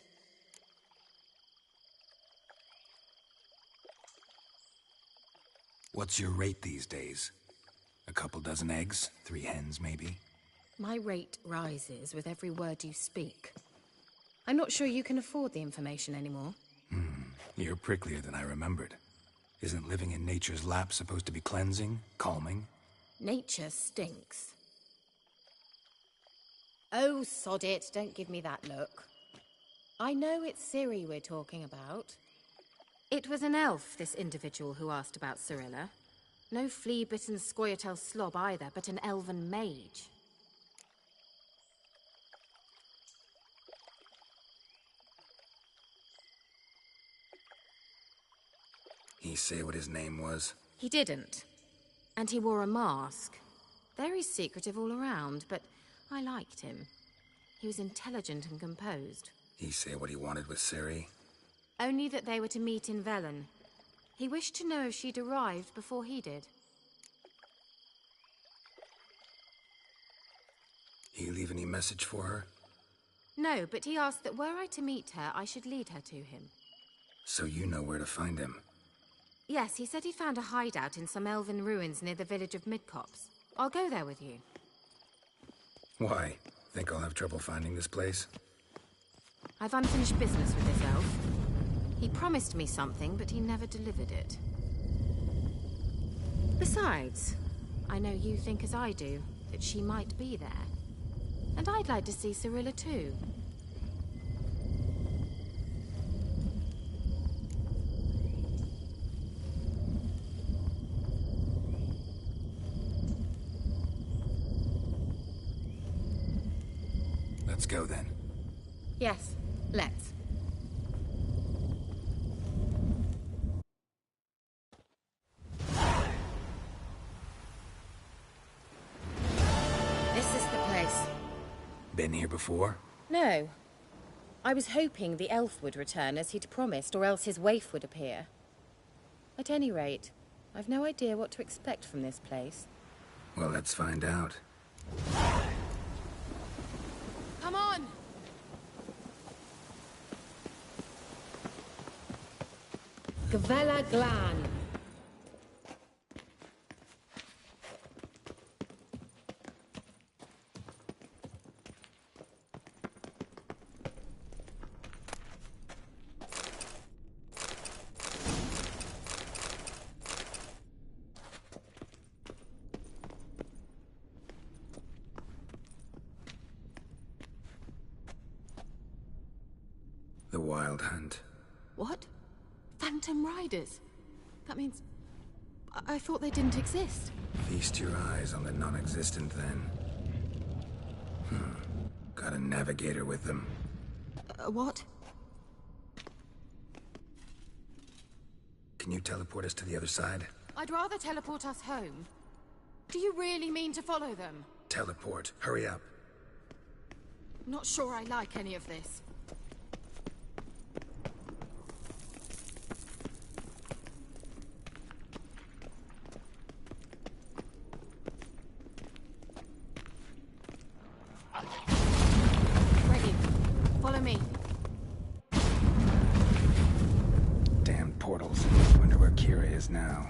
What's your rate these days? A couple dozen eggs? 3 hens, maybe? My rate rises with every word you speak. I'm not sure you can afford the information anymore. You're pricklier than I remembered. Isn't living in nature's lap supposed to be cleansing, calming? Nature stinks. Oh, sod it, don't give me that look. I know it's Ciri we're talking about. It was an elf, this individual who asked about Cirilla. No flea-bitten Scoia'tael slob either, but an elven mage. He say what his name was? He didn't. And he wore a mask. Very secretive all around, but I liked him. He was intelligent and composed. He say what he wanted with Ciri? Only that they were to meet in Velen. He wished to know if she'd arrived before he did. He leave any message for her? No, but he asked that were I to meet her, I should lead her to him. So you know where to find him? Yes, he said he found a hideout in some elven ruins near the village of Midcopse. I'll go there with you. Why? Think I'll have trouble finding this place? I've unfinished business with this elf. He promised me something, but he never delivered it. Besides, I know you think as I do, that she might be there. And I'd like to see Cirilla too. Let's go then. Yes, let's. This is the place. Been here before? No. I was hoping the elf would return as he'd promised, or else his waif would appear. At any rate, I've no idea what to expect from this place. Well, let's find out. Come on! Gavella Glan. The Wild Hunt. What? Phantom Riders? That means... I thought they didn't exist. Feast your eyes on the non-existent then. Got a navigator with them. What? Can you teleport us to the other side? I'd rather teleport us home. Do you really mean to follow them? Teleport. Hurry up. Not sure I like any of this. Ready. Follow me. is now.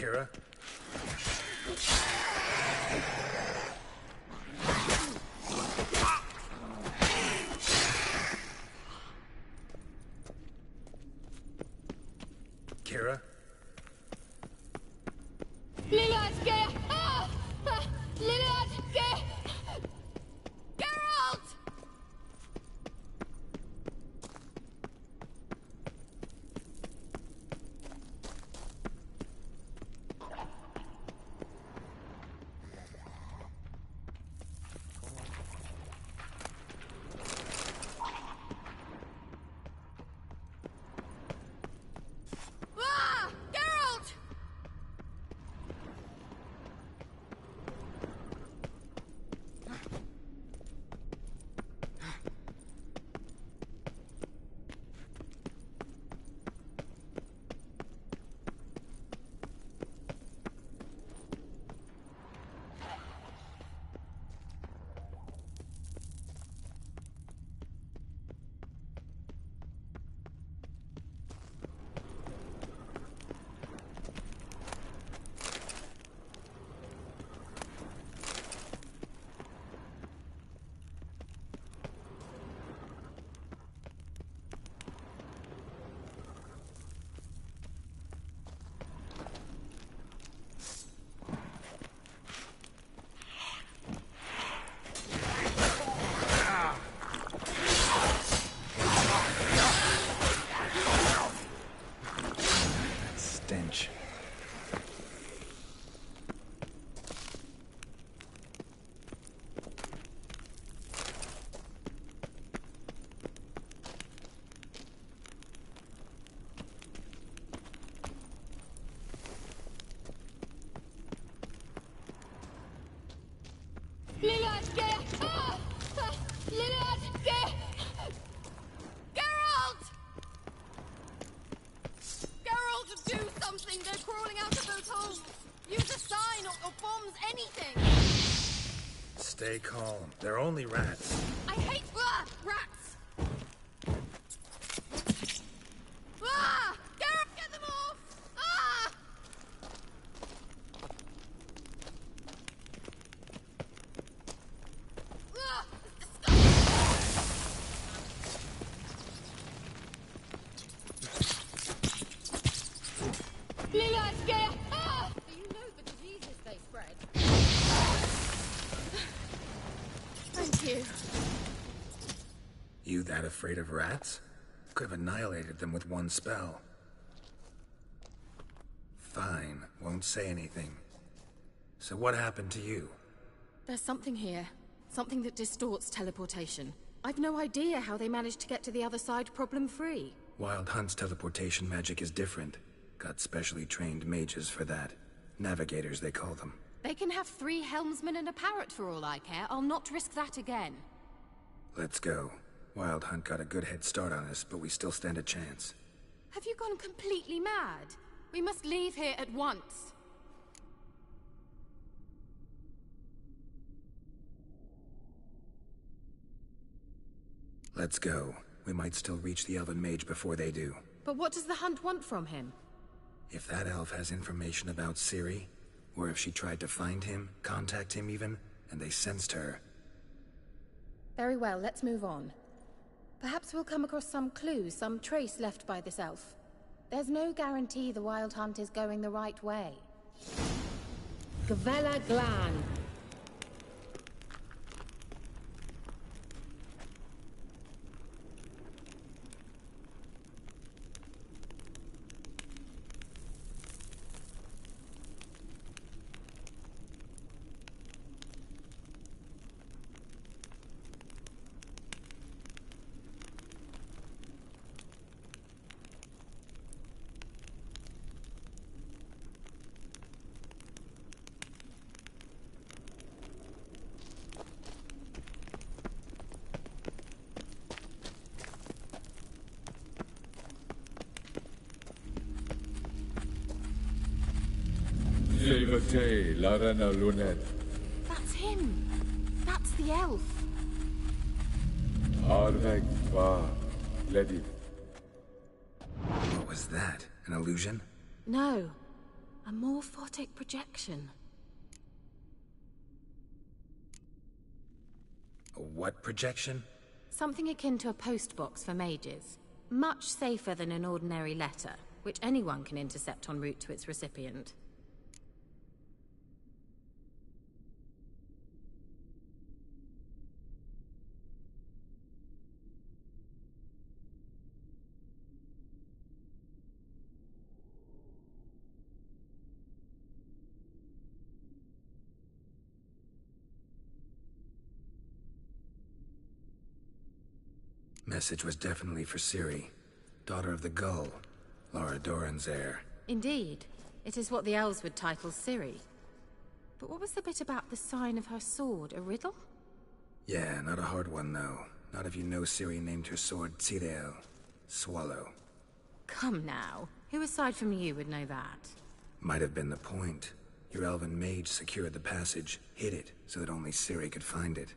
Kira? Kira? Liliad, Liliad, Geralt! Ah! Geralt! Stench. Liliad, Liliad, Geralt! Geralt, do something! They're crawling out of those holes! Use a sign or bombs, anything! Stay calm. They're only rats. I hate rats! Ah! Geralt, get them off! Ah! Ah! Liliad, ah! Do you know the diseases they spread? Thank you. You that afraid of rats? Could have annihilated them with one spell. Fine, won't say anything. So what happened to you? There's something here. Something that distorts teleportation. I've no idea how they managed to get to the other side problem-free. Wild Hunt's teleportation magic is different. Got specially trained mages for that. Navigators, they call them. They can have 3 helmsmen and a parrot for all I care. I'll not risk that again. Let's go. Wild Hunt got a good head start on us, but we still stand a chance. Have you gone completely mad? We must leave here at once. Let's go. We might still reach the Elven Mage before they do. But what does the Hunt want from him? If that elf has information about Ciri, or if she tried to find him, contact him even, and they sensed her. Very well, let's move on. Perhaps we'll come across some clues, some trace left by this elf. There's no guarantee the Wild Hunt is going the right way. Gavella Glan. Levate, Larena Lunet. That's him. That's the elf. Arveg Va, Ledi. What was that? An illusion? No. A morphotic projection. A what projection? Something akin to a postbox for mages. Much safer than an ordinary letter, which anyone can intercept en route to its recipient. Message was definitely for Ciri, daughter of the Gull, Laura Doran's heir. Indeed. It is what the elves would title Ciri. But what was the bit about the sign of her sword? A riddle? Yeah, not a hard one, though. Not if you know Ciri named her sword Tirel, Swallow. Come now. Who aside from you would know that? Might have been the point. Your elven mage secured the passage, hid it, so that only Ciri could find it.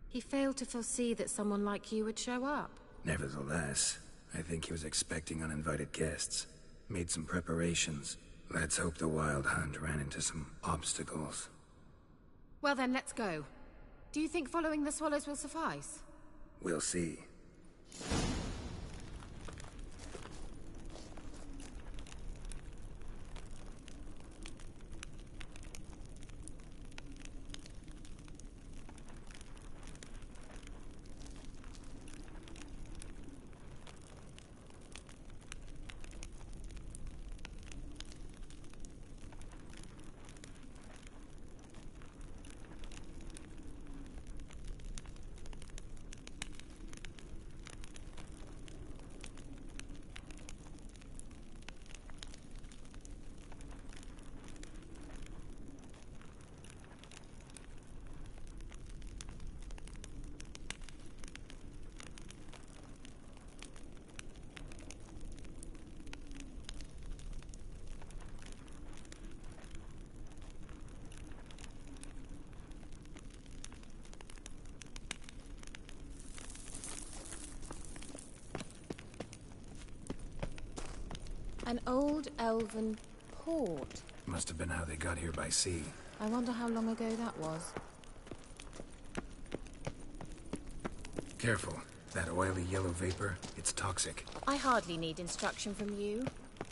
He failed to foresee that someone like you would show up. Nevertheless, I think he was expecting uninvited guests. Made some preparations. Let's hope the Wild Hunt ran into some obstacles. Well then, let's go. Do you think following the swallows will suffice? We'll see. An old elven port. Must have been how they got here by sea. I wonder how long ago that was. Careful. That oily yellow vapor, it's toxic. I hardly need instruction from you.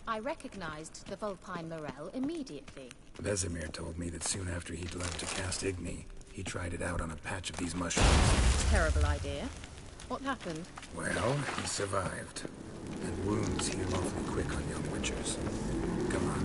I recognized the Vulpine Morel immediately. Vesemir told me that soon after he'd learned to cast Igni, he tried it out on a patch of these mushrooms. Terrible idea. What happened? Well, he survived. And wounds heal awfully quick on young witchers. Come on.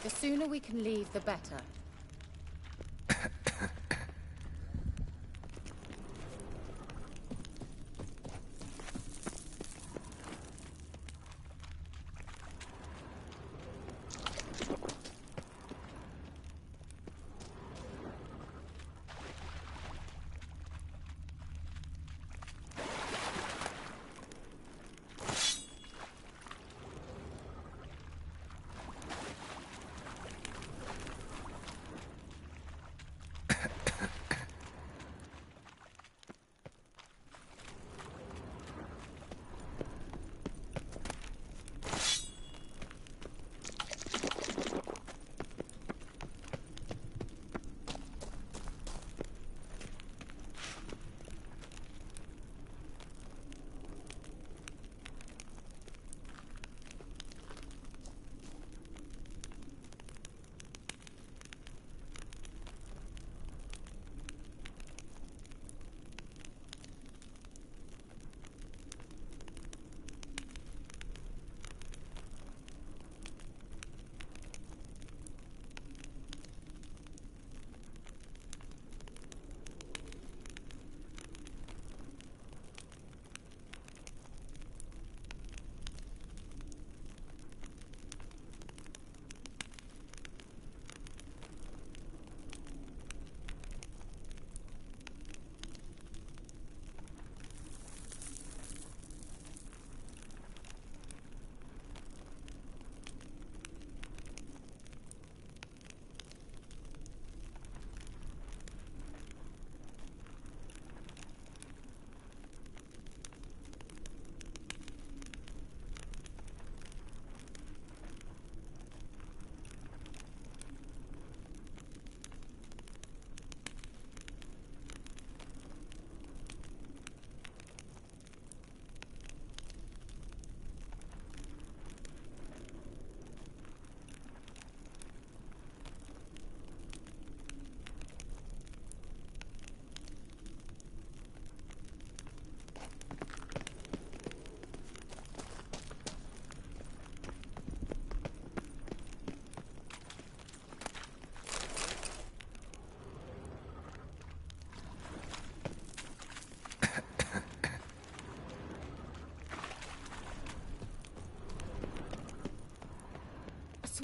The sooner we can leave, the better.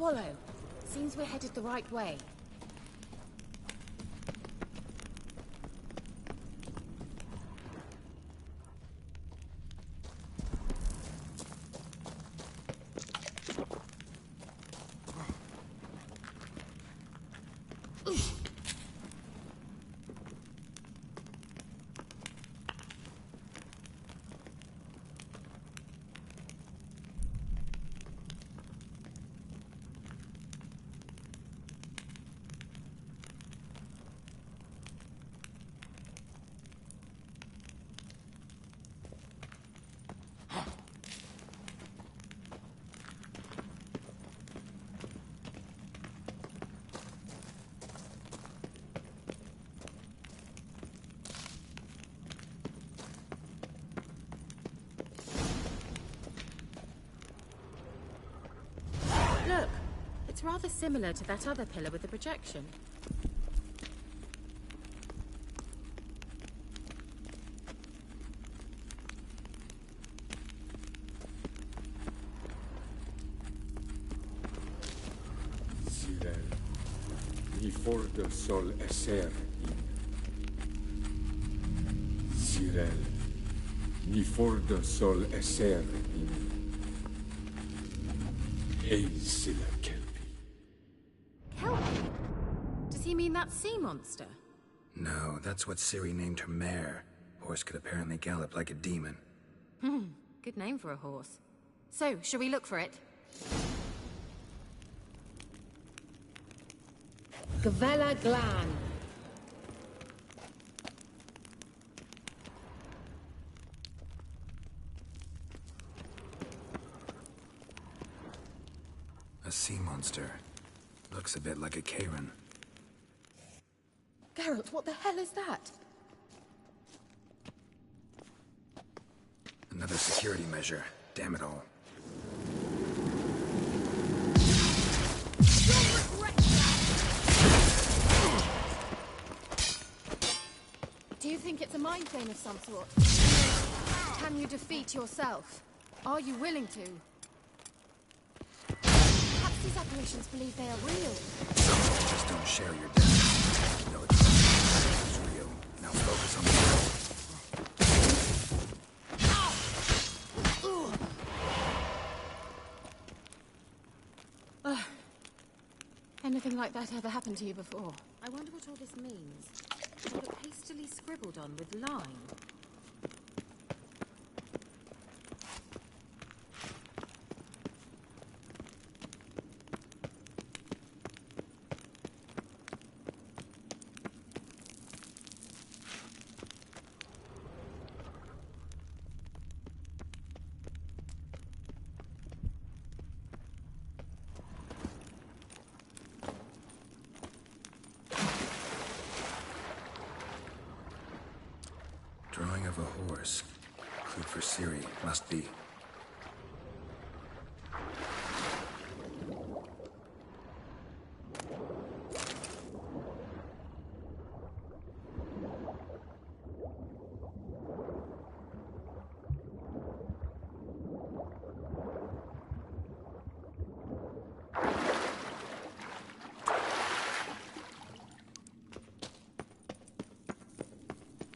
Swallow. Seems we're headed the right way. Look, it's rather similar to that other pillar with the projection. Sirel, ni forte sol esser in. Sirel, ni forte sol esser in. Eisila Kelpie. Kelpie? Does he mean that sea monster? No, that's what Ciri named her mare. Horse could apparently gallop like a demon. Good name for a horse. So, shall we look for it? Gvella Glan. A sea monster. Looks a bit like a Karen. Geralt, what the hell is that? Another security measure. Damn it all. Do you think it's a mind flame of some sort? Can you defeat yourself? Are you willing to? Perhaps these apparitions believe they are real. Just don't share your death. No, it's real. Now focus on the Anything like that ever happened to you before? I wonder what all this means. They look hastily scribbled on with lime. Drawing of a horse. Clue for Ciri. Must be.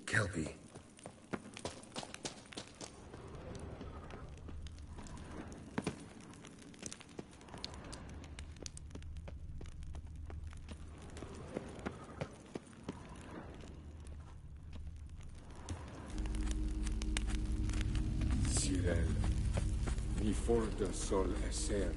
Kelpie. Sirel, ni forte sol esser.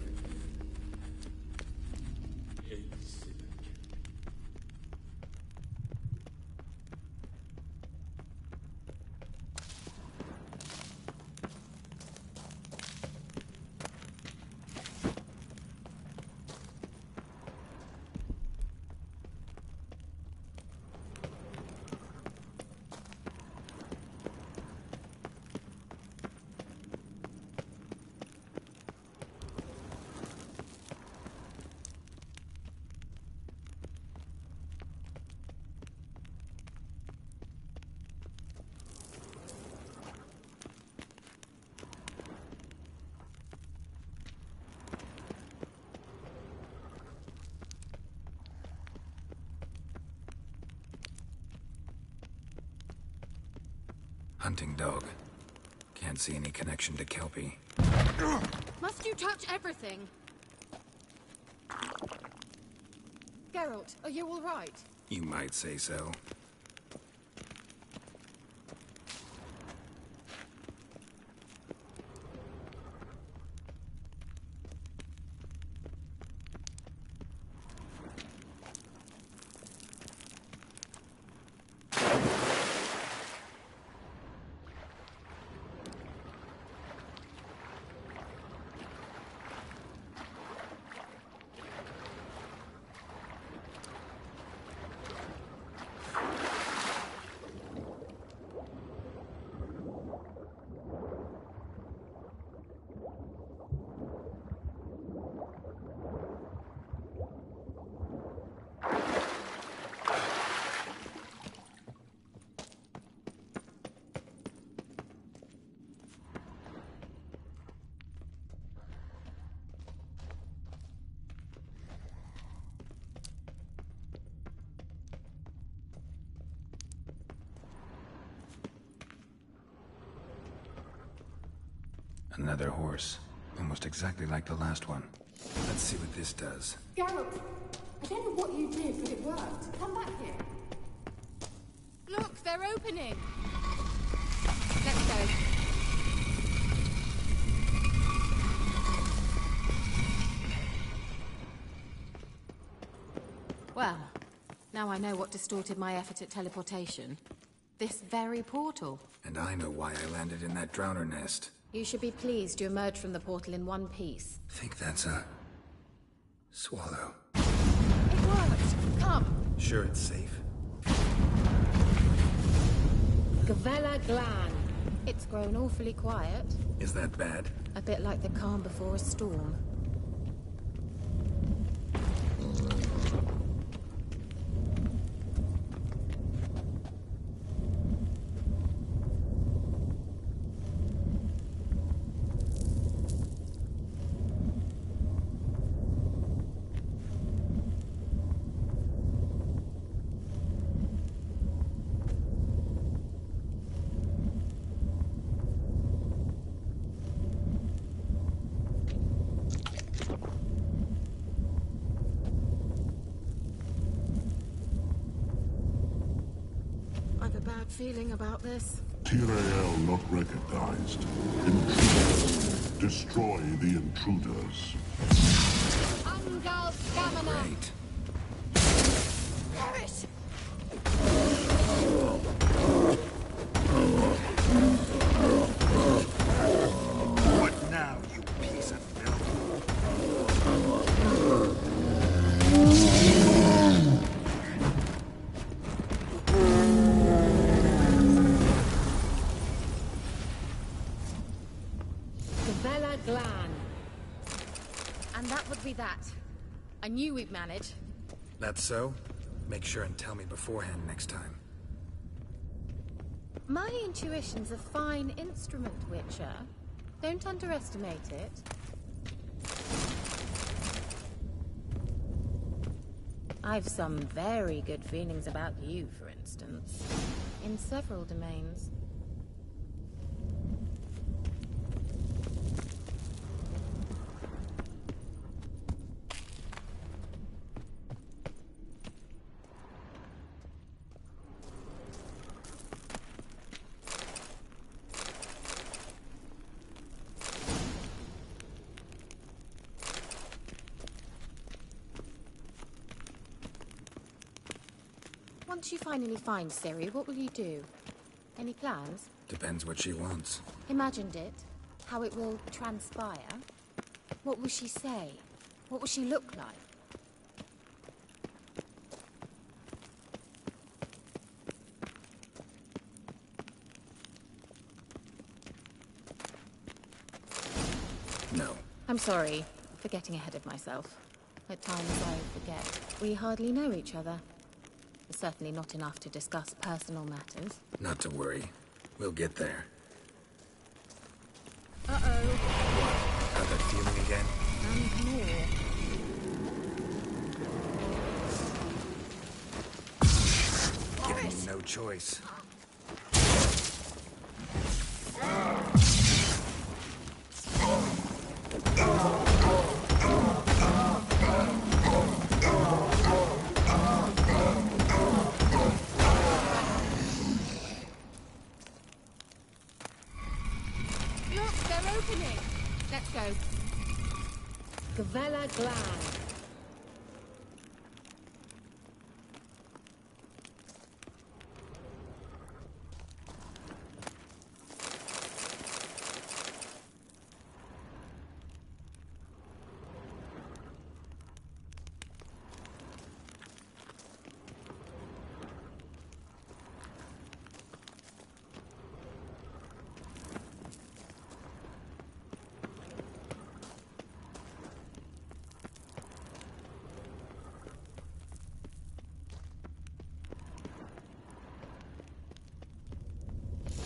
Hunting dog. Can't see any connection to Kelpie. Must you touch everything? Geralt, are you all right? You might say so. Another horse. Almost exactly like the last one. Let's see what this does. Geralt, I don't know what you did, but it worked. Come back here. Look, they're opening. Let's go. Well, now I know what distorted my effort at teleportation. This very portal. And I know why I landed in that drowner nest. You should be pleased you emerged from the portal in one piece. Think that's a... swallow. It worked! Come! Sure it's safe? Gavella Glan. It's grown awfully quiet. Is that bad? A bit like the calm before a storm. I've a bad feeling about this. Tyrael not recognized. Intruders. Destroy the intruders. Angal Stamina! Great. Perish! What now, you piece of filth? Gavella Glan. And that would be that. I knew we'd manage. That's so? Make sure and tell me beforehand next time. My intuition's a fine instrument, Witcher. Don't underestimate it. I've some very good feelings about you, for instance. In several domains. Once you finally find Ciri, what will you do? Any plans? Depends what she wants. Imagined it? How it will transpire? What will she say? What will she look like? No. I'm sorry for getting ahead of myself. At times I forget. We hardly know each other. Certainly not enough to discuss personal matters. Not to worry. We'll get there. Uh-oh. Got that feeling again? And more. Giving you no choice. happening? Let's go. Gavella Glad.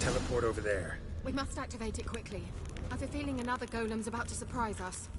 Teleport over there. We must activate it quickly. I have a feeling another golem's about to surprise us.